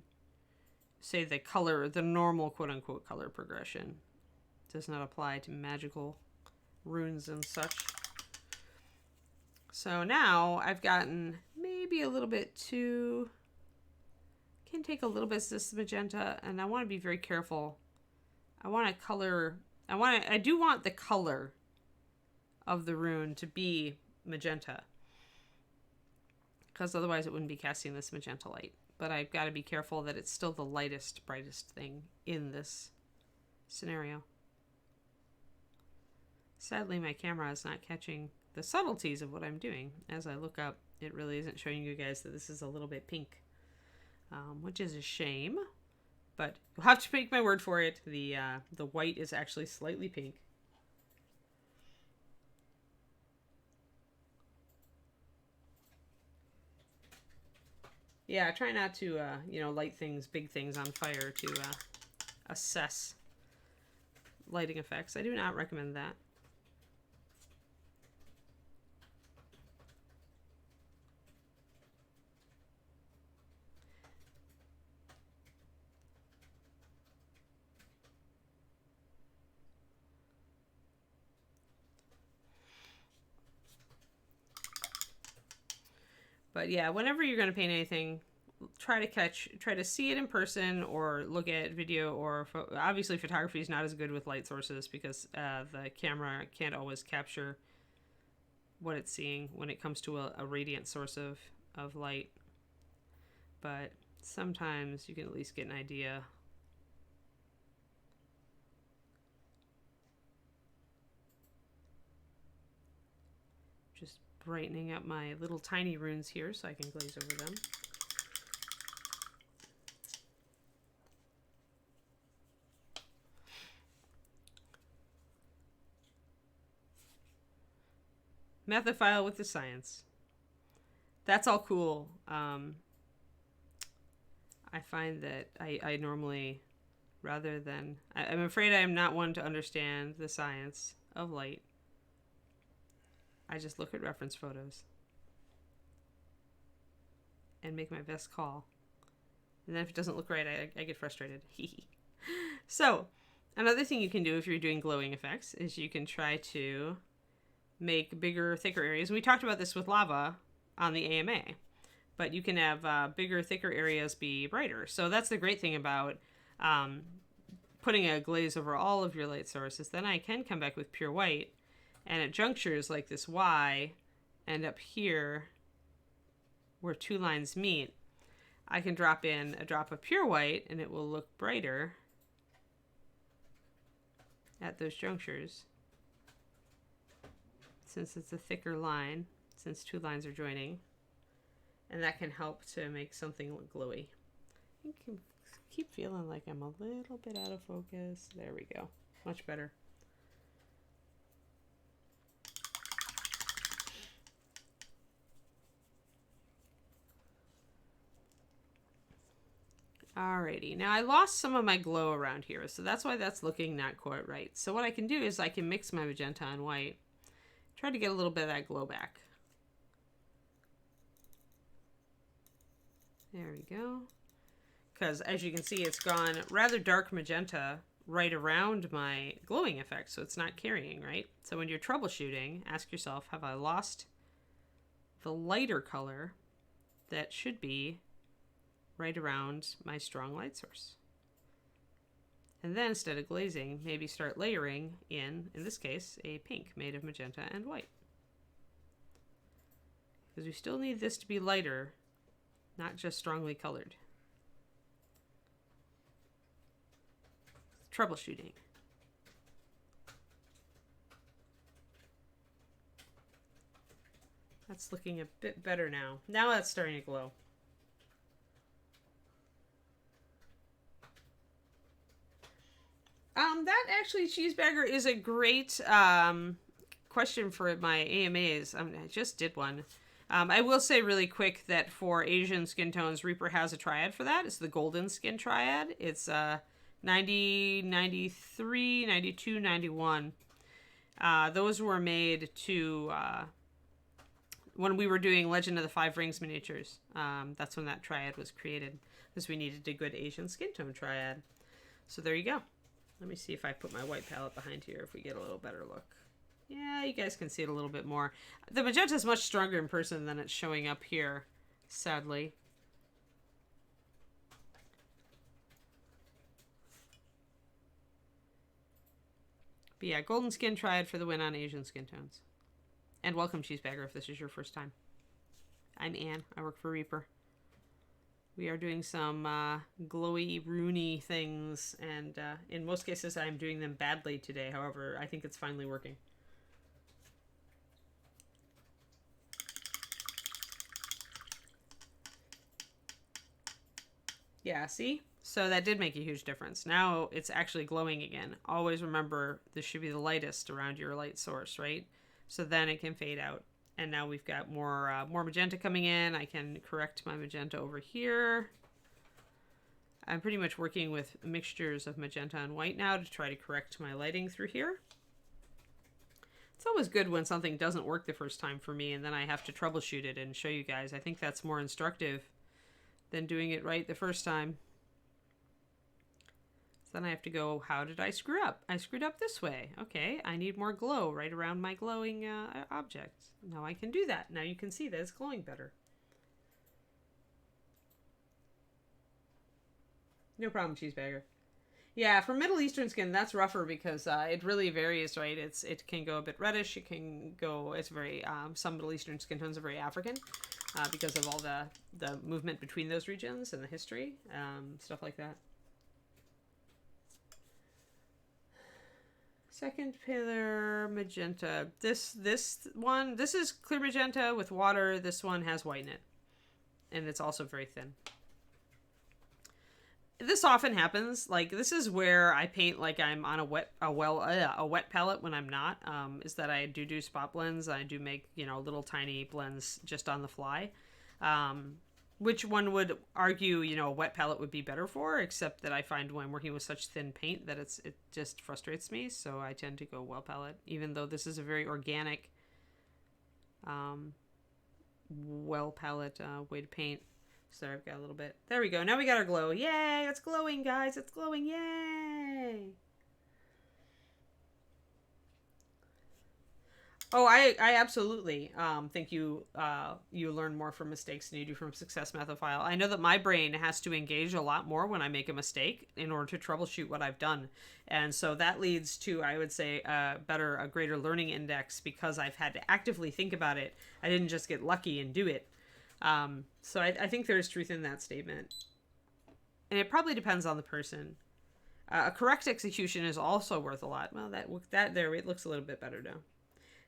say the color, the normal quote-unquote color progression does not apply to magical runes and such. So now I've gotten maybe a little bit too... Can take a little bit of this magenta, and I want to be very careful. I do want the color of the rune to be magenta, because otherwise it wouldn't be casting this magenta light. But I've got to be careful that it's still the lightest, brightest thing in this scenario. Sadly, my camera is not catching the subtleties of what I'm doing. As I look up, it really isn't showing you guys that this is a little bit pink. Which is a shame, but you'll have to take my word for it. The white is actually slightly pink. Yeah, try not to, light things, big things on fire to assess lighting effects. I do not recommend that. But yeah, whenever you're going to paint anything, try to see it in person or look at video, or obviously photography is not as good with light sources because the camera can't always capture what it's seeing when it comes to a radiant source of light. But sometimes you can at least get an idea. Just brightening up my little tiny runes here so I can glaze over them. Methophile with the science. That's all cool. I find that I normally, rather than... I'm afraid I'm not one to understand the science of light. I just look at reference photos and make my best call. And then if it doesn't look right, I get frustrated. So, another thing you can do if you're doing glowing effects is you can try to make bigger, thicker areas. And we talked about this with lava on the AMA. But you can have bigger, thicker areas be brighter. So that's the great thing about putting a glaze over all of your light sources. Then I can come back with pure white. And at junctures like this Y, and up here, where two lines meet, I can drop in a drop of pure white, and it will look brighter at those junctures. Since it's a thicker line, since two lines are joining. And that can help to make something look glowy. I can keep feeling like I'm a little bit out of focus. There we go. Much better. Alrighty, now I lost some of my glow around here, so that's why that's looking not quite right. So what I can do is I can mix my magenta and white, try to get a little bit of that glow back. There we go. Because as you can see, it's gone rather dark magenta right around my glowing effect, so it's not carrying, right? So when you're troubleshooting, ask yourself, have I lost the lighter color that should be right around my strong light source? And then instead of glazing, maybe start layering in this case, a pink made of magenta and white. Because we still need this to be lighter, not just strongly colored. Troubleshooting. That's looking a bit better now. Now that's starting to glow. That actually, Cheeseburger, is a great question for my AMAs. I just did one. I will say really quick that for Asian skin tones, Reaper has a triad for that. It's the golden skin triad. It's 90, 93, 92, 91. Those were made to... when we were doing Legend of the Five Rings miniatures. That's when that triad was created. Because we needed a good Asian skin tone triad. So there you go. Let me see if I put my white palette behind here if we get a little better look. Yeah, you guys can see it a little bit more. The magenta is much stronger in person than it's showing up here, sadly. But yeah, golden skin triad for the win on Asian skin tones. And welcome, Cheeseburger, if this is your first time. I'm Anne. I work for Reaper. We are doing some glowy, runey things, and in most cases I'm doing them badly today. However, I think it's finally working. Yeah, see? So that did make a huge difference. Now it's actually glowing again. Always remember this should be the lightest around your light source, right? So then it can fade out. And now we've got more magenta coming in. I can correct my magenta over here. I'm pretty much working with mixtures of magenta and white now to try to correct my lighting through here. It's always good when something doesn't work the first time for me and then I have to troubleshoot it and show you guys. I think that's more instructive than doing it right the first time. So then I have to go, how did I screw up? I screwed up this way. Okay, I need more glow right around my glowing object. Now I can do that. Now you can see that it's glowing better. No problem, cheeseburger. Yeah, for Middle Eastern skin, that's rougher because it really varies, right? It can go a bit reddish. It can go. It's very some Middle Eastern skin tones are very African because of all the movement between those regions and the history, stuff like that. Second pillar magenta. This one, this is clear magenta with water. This one has white in it, and it's also very thin. This often happens. Like, this is where I paint like I'm on a wet palette when I'm not. Is that I do spot blends. I do make, you know, little tiny blends just on the fly. Which one would argue, you know, a wet palette would be better for, except that I find when I'm working with such thin paint that it just frustrates me. So I tend to go well palette, even though this is a very organic well palette way to paint. So I've got a little bit. There we go. Now we got our glow. Yay! It's glowing, guys. It's glowing. Yay! Oh, I absolutely think you learn more from mistakes than you do from success methophile. I know that my brain has to engage a lot more when I make a mistake in order to troubleshoot what I've done. And so that leads to, I would say, a greater learning index because I've had to actively think about it. I didn't just get lucky and do it. So I think there's truth in that statement. And it probably depends on the person. A correct execution is also worth a lot. Well, that there, it looks a little bit better now.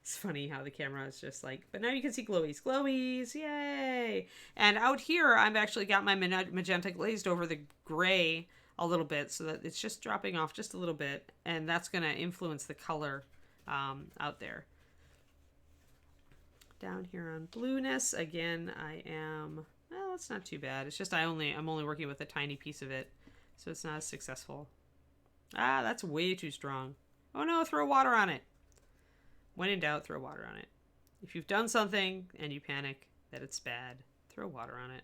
It's funny how the camera is just like, but now you can see glowies. Glowies, yay! And out here, I've actually got my magenta glazed over the gray a little bit so that it's just dropping off just a little bit. And that's going to influence the color out there. Down here on blueness, again, I am, well, it's not too bad. It's just I'm only working with a tiny piece of it, so it's not as successful. Ah, that's way too strong. Oh no, throw water on it. When in doubt, throw water on it. If you've done something and you panic that it's bad, throw water on it.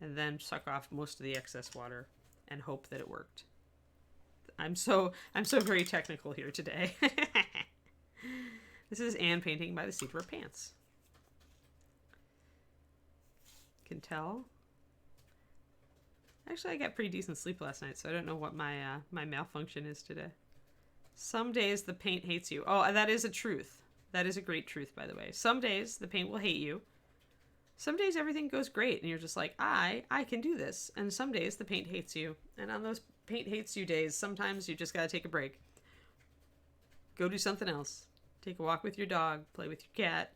And then suck off most of the excess water and hope that it worked. I'm so very technical here today. This is Anne painting by the seat of her pants. Can tell. Actually, I got pretty decent sleep last night, so I don't know what my my malfunction is today. Some days the paint hates you. Oh, that is a truth. That is a great truth, by the way. Some days the paint will hate you. Some days everything goes great, and you're just like, I can do this. And some days the paint hates you. And on those paint hates you days, sometimes you just gotta take a break. Go do something else. Take a walk with your dog, play with your cat,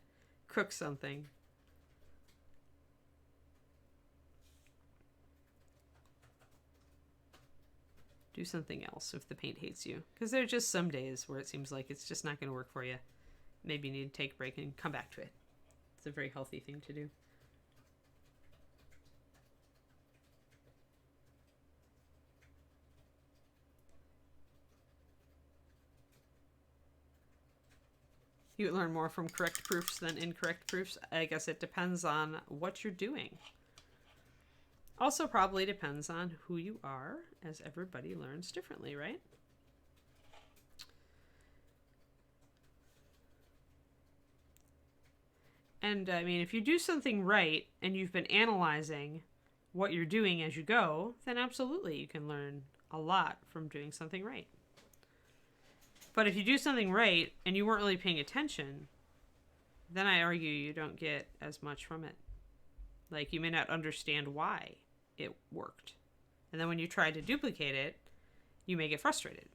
cook something. Do something else if the paint hates you. Because there are just some days where it seems like it's just not going to work for you. Maybe you need to take a break and come back to it. It's a very healthy thing to do. You learn more from correct proofs than incorrect proofs. I guess it depends on what you're doing. Also probably depends on who you are, as everybody learns differently, right? And I mean, if you do something right and you've been analyzing what you're doing as you go, then absolutely you can learn a lot from doing something right. But if you do something right and you weren't really paying attention, then I argue you don't get as much from it. Like, you may not understand why it worked. And then when you try to duplicate it, you may get frustrated.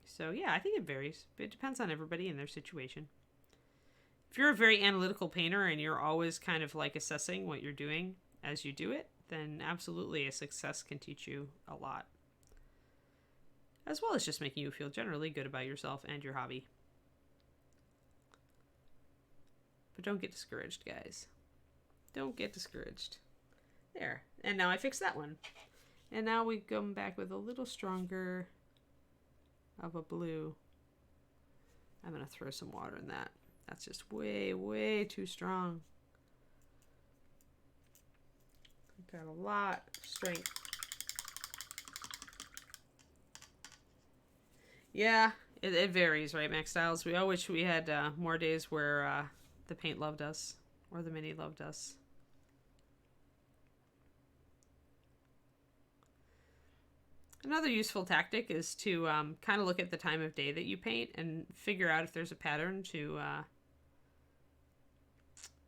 So yeah, I think it varies. It depends on everybody and their situation. If you're a very analytical painter and you're always kind of like assessing what you're doing as you do it, then absolutely a success can teach you a lot. As well as just making you feel generally good about yourself and your hobby. But don't get discouraged, guys. Don't get discouraged. There. And now I fixed that one. And now we come back with a little stronger of a blue. I'm going to throw some water in that. That's just way, way too strong. Got a lot of strength. Yeah, it varies, right, Max Styles? We all wish we had more days where the paint loved us or the mini loved us. Another useful tactic is to kind of look at the time of day that you paint and figure out if there's a pattern to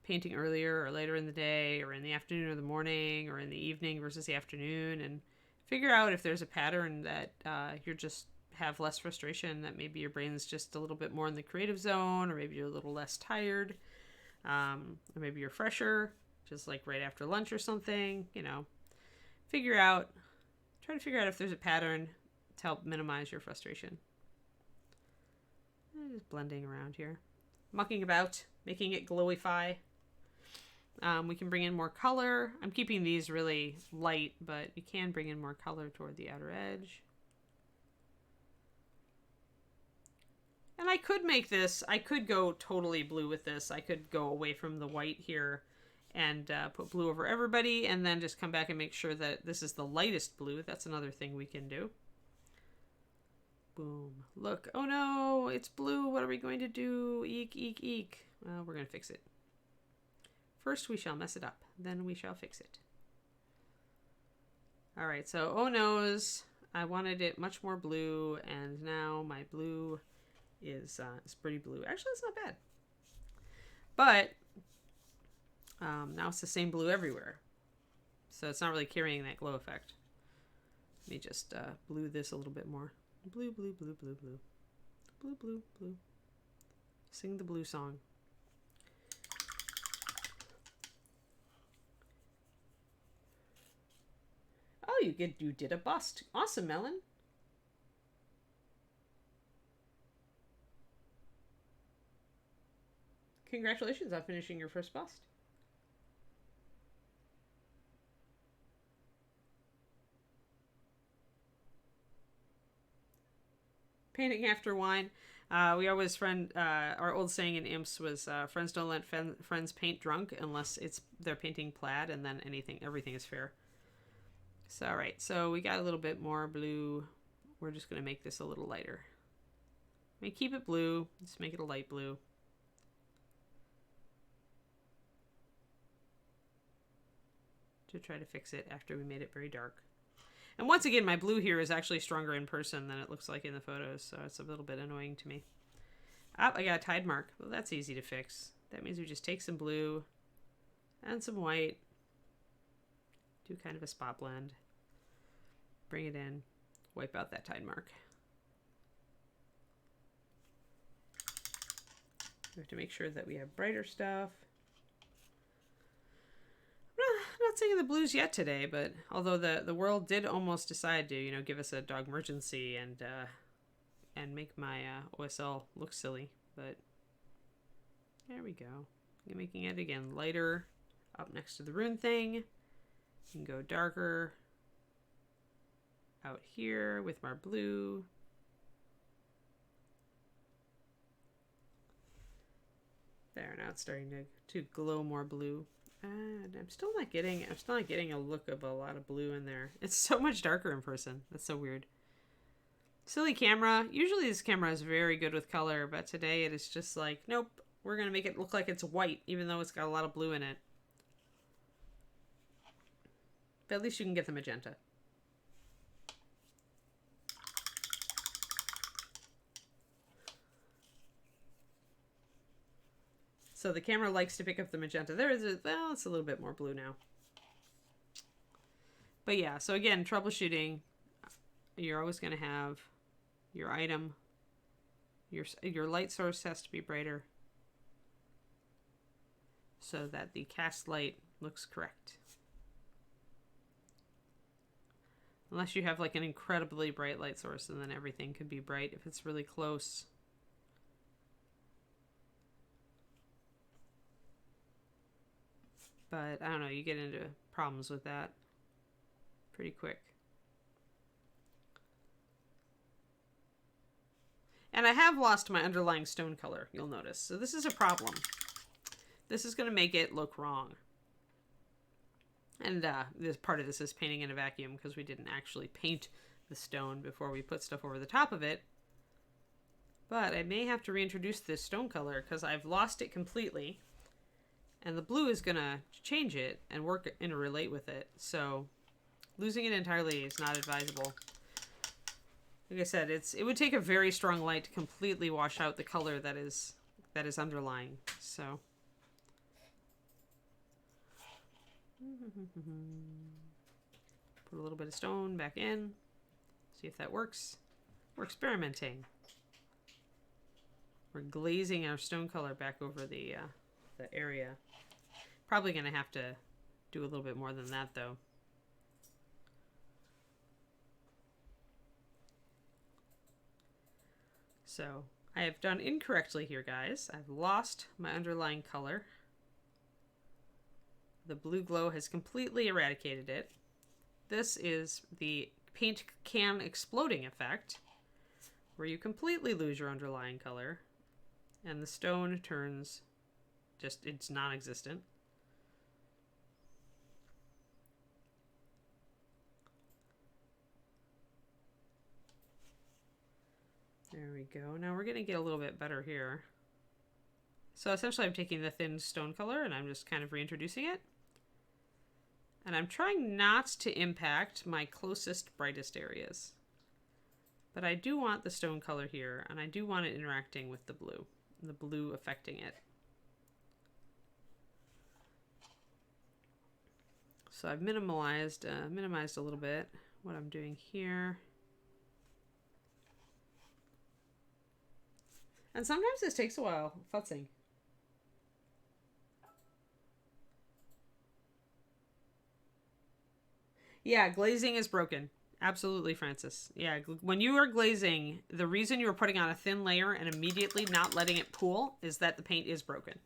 painting earlier or later in the day, or in the afternoon or the morning, or in the evening versus the afternoon, and figure out if there's a pattern that you're just have less frustration, that maybe your brain's just a little bit more in the creative zone, or maybe you're a little less tired, or maybe you're fresher, just like right after lunch or something, you know. Try to figure out if there's a pattern to help minimize your frustration. Just blending around here. Mucking about, making it glowy-fy. We can bring in more color. I'm keeping these really light, but you can bring in more color toward the outer edge. And I could make this, I could go totally blue with this. I could go away from the white here and put blue over everybody, and then just come back and make sure that this is the lightest blue. That's another thing we can do. Boom. Look. Oh no, it's blue. What are we going to do? Eek, eek, eek. Well, we're going to fix it. First we shall mess it up, then we shall fix it. Alright, so oh no's. I wanted it much more blue, and now my blue is pretty blue. Actually, it's not bad. But now it's the same blue everywhere. So it's not really carrying that glow effect. Let me just blue this a little bit more. Blue, blue, blue, blue, blue. Blue, blue, blue. Sing the blue song. Oh, you did a bust. Awesome, Melon. Congratulations on finishing your first bust. Painting after wine. We always our old saying in Imps was friends don't let friends paint drunk unless they're painting plaid, and then everything is fair. So, all right, so we got a little bit more blue. We're just going to make this a little lighter. I mean, keep it blue, just make it a light blue. To try to fix it after we made it very dark. And once again, my blue here is actually stronger in person than it looks like in the photos, so it's a little bit annoying to me. Oh, I got a tide mark. Well, that's easy to fix. That means we just take some blue and some white, do kind of a spot blend, bring it in, wipe out that tide mark. We have to make sure that we have brighter stuff. I'm not saying the blues yet today, but although the world did almost decide to, give us a dog emergency and make my OSL look silly, but there we go. I'm making it again lighter up next to the rune thing. You can go darker out here with our blue. There, now it's starting to glow more blue. And I'm still not getting a look of a lot of blue in there. It's so much darker in person. That's so weird. Silly camera. Usually this camera is very good with color, but today it is just like, nope, we're going to make it look like it's white, even though it's got a lot of blue in it. But at least you can get the magenta. So the camera likes to pick up the magenta. It's a little bit more blue now. But yeah, so again, troubleshooting, you're always going to have your item. Your light source has to be brighter so that the cast light looks correct. Unless you have like an incredibly bright light source, and then everything could be bright if it's really close. But I don't know, you get into problems with that pretty quick. And I have lost my underlying stone color, you'll notice. So this is a problem. This is going to make it look wrong. And this part of this is painting in a vacuum because we didn't actually paint the stone before we put stuff over the top of it. But I may have to reintroduce this stone color because I've lost it completely. And the blue is going to change it and work interrelate with it. So losing it entirely is not advisable. Like I said, it would take a very strong light to completely wash out the color that is underlying. So put a little bit of stone back in. See if that works. We're experimenting. We're glazing our stone color back over the area. Probably going to have to do a little bit more than that, though. So I have done incorrectly here, guys. I've lost my underlying color. The blue glow has completely eradicated it. This is the paint can exploding effect, where you completely lose your underlying color and the stone turns it's non-existent. There we go. Now we're going to get a little bit better here. So essentially I'm taking the thin stone color and I'm just kind of reintroducing it. And I'm trying not to impact my closest, brightest areas. But I do want the stone color here, and I do want it interacting with the blue affecting it. So I've minimized a little bit what I'm doing here. And sometimes this takes a while, futzing. Yeah, glazing is broken. Absolutely, Francis. Yeah, when you are glazing, the reason you are putting on a thin layer and immediately not letting it pool is that the paint is broken.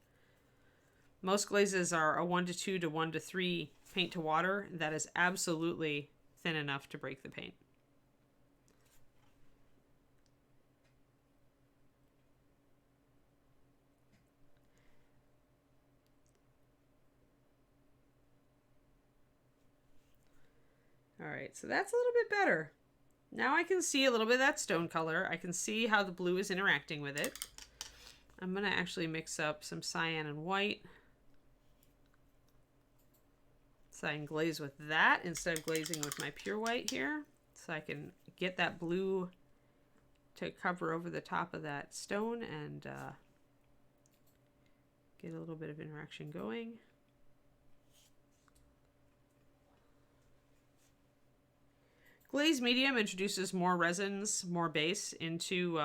Most glazes are a 1 to 2 to 1 to 3 paint to water. That is absolutely thin enough to break the paint. All right, so that's a little bit better. Now I can see a little bit of that stone color. I can see how the blue is interacting with it. I'm going to actually mix up some cyan and white, so I can glaze with that instead of glazing with my pure white here. So I can get that blue to cover over the top of that stone and get a little bit of interaction going. Glaze medium introduces more resins, more base into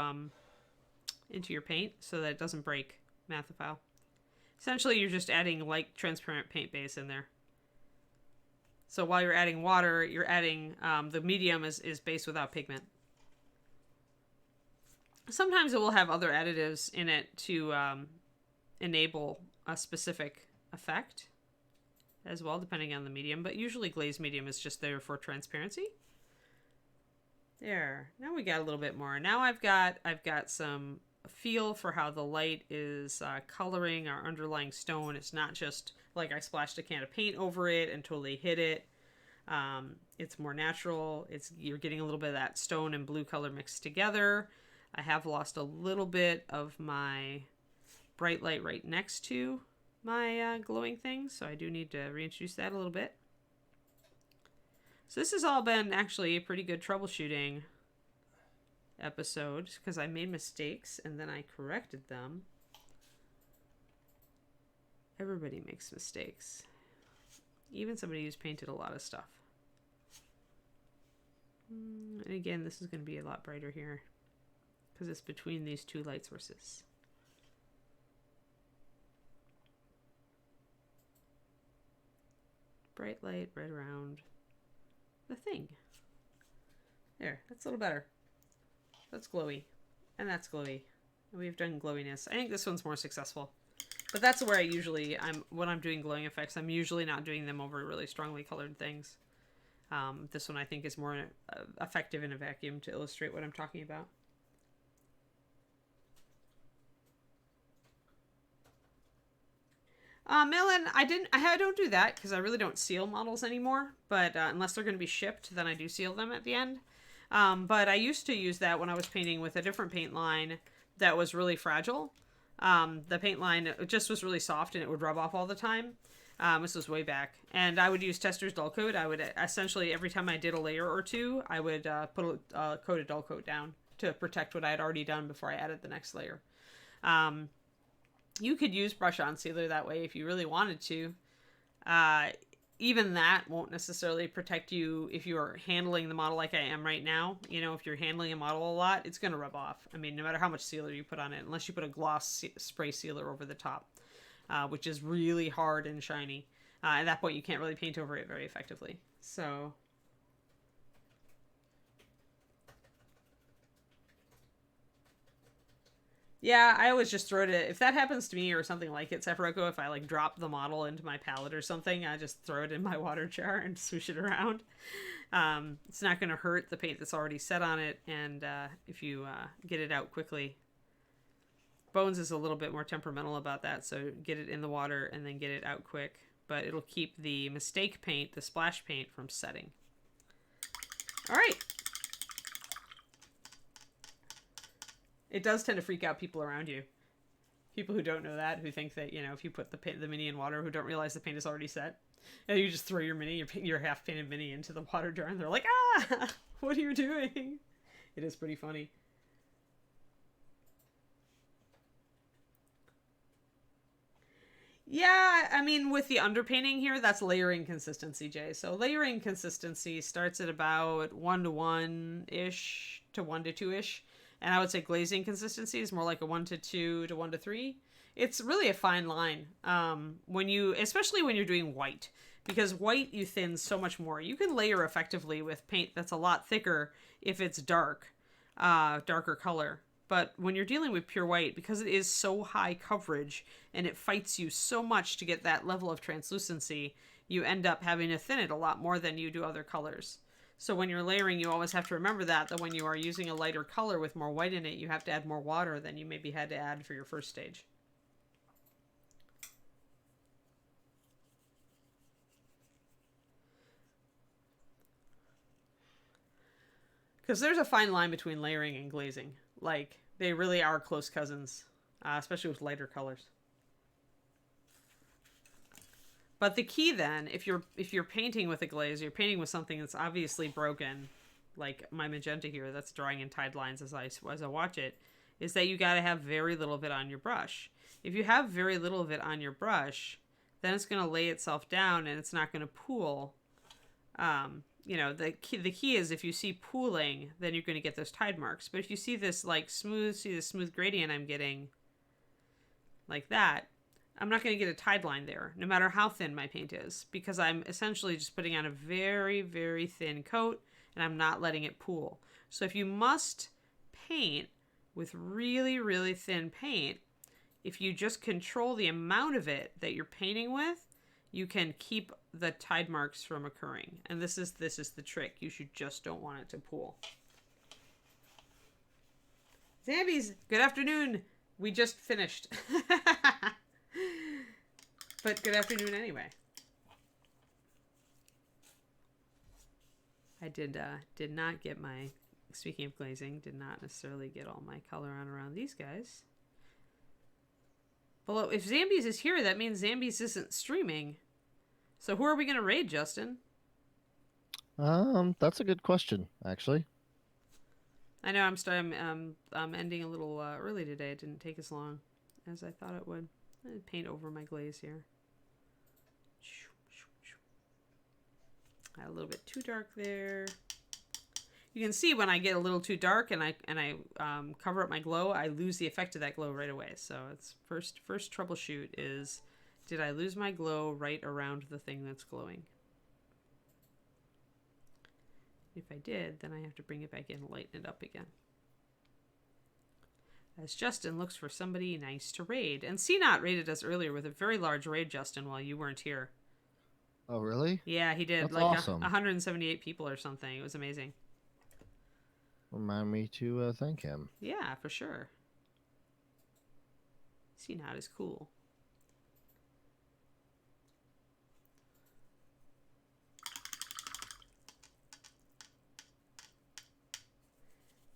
your paint so that it doesn't break Mathophile. Essentially, you're just adding light transparent paint base in there. So while you're adding water, you're adding the medium is base without pigment. Sometimes it will have other additives in it to enable a specific effect as well, depending on the medium. But usually glazed medium is just there for transparency. There. Now we got a little bit more. Now I've got some feel for how the light is coloring our underlying stone. It's not just like I splashed a can of paint over it and totally hit it. It's more natural. You're getting a little bit of that stone and blue color mixed together. I have lost a little bit of my bright light right next to my glowing thing, so I do need to reintroduce that a little bit. So this has all been actually a pretty good troubleshooting episode because I made mistakes and then I corrected them. Everybody makes mistakes. Even somebody who's painted a lot of stuff. And again, this is going to be a lot brighter here because it's between these two light sources. Bright light right around the thing. There, that's a little better. That's glowy. And that's glowy. We've done glowiness. I think this one's more successful. But that's where when I'm doing glowing effects, I'm usually not doing them over really strongly colored things. This one I think is more effective in a vacuum to illustrate what I'm talking about. Mail-in, I don't do that because I really don't seal models anymore. But unless they're going to be shipped, then I do seal them at the end. But I used to use that when I was painting with a different paint line that was really fragile. The paint line just was really soft and it would rub off all the time. This was way back. And I would use Tester's Dull Coat. I would essentially, every time I did a layer or two, I would put a coat of Dull Coat down to protect what I had already done before I added the next layer. You could use brush on sealer that way if you really wanted to. Even that won't necessarily protect you if you're handling the model like I am right now. You know, if you're handling a model a lot, it's going to rub off. I mean, no matter how much sealer you put on it, unless you put a gloss spray sealer over the top, which is really hard and shiny. At that point, you can't really paint over it very effectively. So... yeah, I always just throw it. If that happens to me or something like it, Sephiroth, if I like drop the model into my palette or something, I just throw it in my water jar and swoosh it around. It's not going to hurt the paint that's already set on it, and if you get it out quickly. Bones is a little bit more temperamental about that, so get it in the water and then get it out quick. But it'll keep the mistake paint, the splash paint, from setting. All right. It does tend to freak out people around you. People who don't know that, who think that, you know, if you put the mini in water, who don't realize the paint is already set. And you just throw your mini, your half-painted mini into the water jar, and they're like, ah, what are you doing? It is pretty funny. Yeah, I mean, with the underpainting here, that's layering consistency, Jay. So layering consistency starts at about 1 to 1-ish to 1 to 2-ish. And I would say glazing consistency is more like a 1 to 2 to 1 to 3. It's really a fine line especially when you're doing white, because white you thin so much more. You can layer effectively with paint that's a lot thicker if it's darker color. But when you're dealing with pure white, because it is so high coverage and it fights you so much to get that level of translucency, you end up having to thin it a lot more than you do other colors. So when you're layering, you always have to remember that when you are using a lighter color with more white in it, you have to add more water than you maybe had to add for your first stage. Because there's a fine line between layering and glazing. Like, they really are close cousins, especially with lighter colors. But the key then, if you're painting with a glaze, you're painting with something that's obviously broken, like my magenta here, that's drawing in tide lines as I watch it, is that you got to have very little of it on your brush. If you have very little of it on your brush, then it's going to lay itself down and it's not going to pool. You know, the key is if you see pooling, then you're going to get those tide marks. But if you see this like smooth gradient I'm getting, like that, I'm not going to get a tide line there, no matter how thin my paint is, because I'm essentially just putting on a very, very thin coat, and I'm not letting it pool. So if you must paint with really, really thin paint, if you just control the amount of it that you're painting with, you can keep the tide marks from occurring. And this is the trick. You just don't want it to pool. Zambies, good afternoon. We just finished. But good afternoon anyway. I did not get my, speaking of glazing, did not necessarily get all my color on around these guys. Below, if Zambies is here, that means Zambies isn't streaming. So who are we going to raid, Justin? That's a good question, actually. I know I'm ending a little early today. It didn't take as long as I thought it would. I'm going to paint over my glaze here. A little bit too dark there. You can see when I get a little too dark and I cover up my glow, I lose the effect of that glow right away. So it's first troubleshoot is, did I lose my glow right around the thing that's glowing? If I did, then I have to bring it back in and lighten it up again. As Justin looks for somebody nice to raid. And CNOT raided us earlier with a very large raid, Justin, while you weren't here. Oh, really? Yeah, he did. That's like awesome. 178 people or something. It was amazing. Remind me to thank him. Yeah, for sure. CNOT is cool.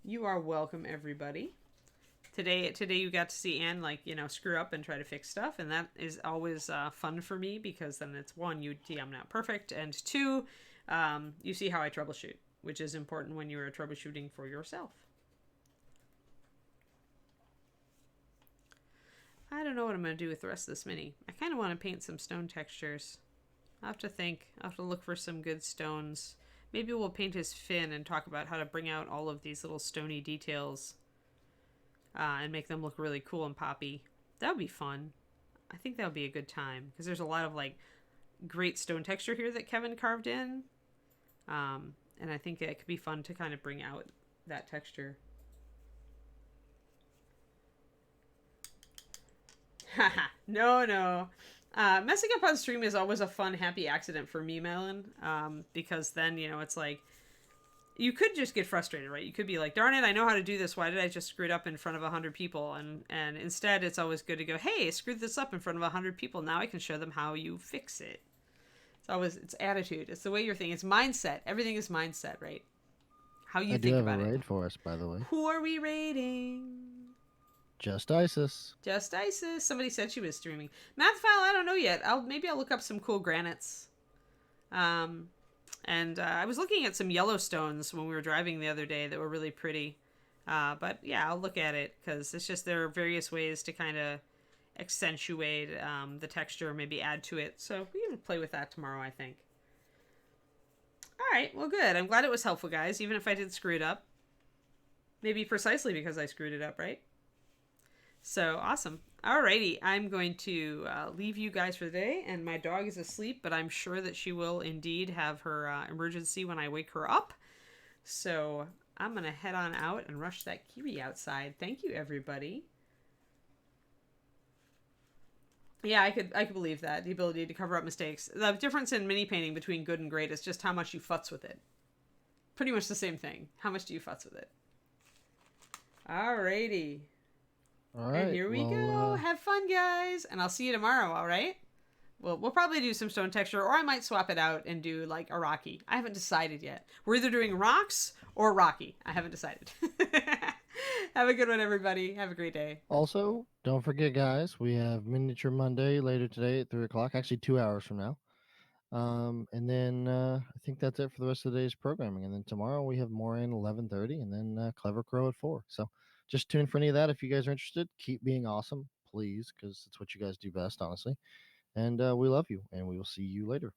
You are welcome, everybody. Today you got to see Anne, like, you know, screw up and try to fix stuff, and that is always fun for me, because then it's one, you see I'm not perfect, and two, you see how I troubleshoot, which is important when you are troubleshooting for yourself. I don't know what I'm going to do with the rest of this mini. I kind of want to paint some stone textures. I'll have to think. I'll have to look for some good stones. Maybe we'll paint his fin and talk about how to bring out all of these little stony details and make them look really cool and poppy. That would be fun. I think that would be a good time, because there's a lot of like great stone texture here that Kevin carved in. And I think it could be fun to kind of bring out that texture. Haha, no. Messing up on stream is always a fun, happy accident for me, Melon. Because then, you know, it's like, you could just get frustrated, right? You could be like, darn it, I know how to do this. Why did I just screw it up in front of 100 people? And instead, it's always good to go, hey, I screwed this up in front of 100 people. Now I can show them how you fix it. It's attitude. It's the way you're thinking. It's mindset. Everything is mindset, right? How you think about it. I do have a raid for us, by the way. Who are we raiding? Just Isis. Just Isis. Somebody said she was streaming. Mathfile, I don't know yet. Maybe I'll look up some cool granites. And I was looking at some Yellowstones when we were driving the other day that were really pretty. But yeah, I'll look at it, because it's just there are various ways to kind of accentuate the texture, maybe add to it. So we can play with that tomorrow, I think. All right, well, good. I'm glad it was helpful, guys, even if I did screw it up. Maybe precisely because I screwed it up, right? So awesome. Alrighty, I'm going to leave you guys for the day, and my dog is asleep, but I'm sure that she will indeed have her emergency when I wake her up. So I'm going to head on out and rush that kiwi outside. Thank you, everybody. Yeah, I could believe that. The ability to cover up mistakes. The difference in mini painting between good and great is just how much you futz with it. Pretty much the same thing. How much do you futz with it? Alrighty. All right. And here we go. Have fun, guys. And I'll see you tomorrow, all right? We'll probably do some stone texture, or I might swap it out and do like a Rocky. I haven't decided yet. We're either doing rocks or Rocky. I haven't decided. Have a good one, everybody. Have a great day. Also, don't forget, guys, we have Miniature Monday later today at 3 o'clock, actually 2 hours from now. And then I think that's it for the rest of the day's programming. And then tomorrow we have Moran 11:30, and then Clever Crow at 4. So just tune in for any of that if you guys are interested. Keep being awesome, please, because it's what you guys do best, honestly. And we love you, and we will see you later.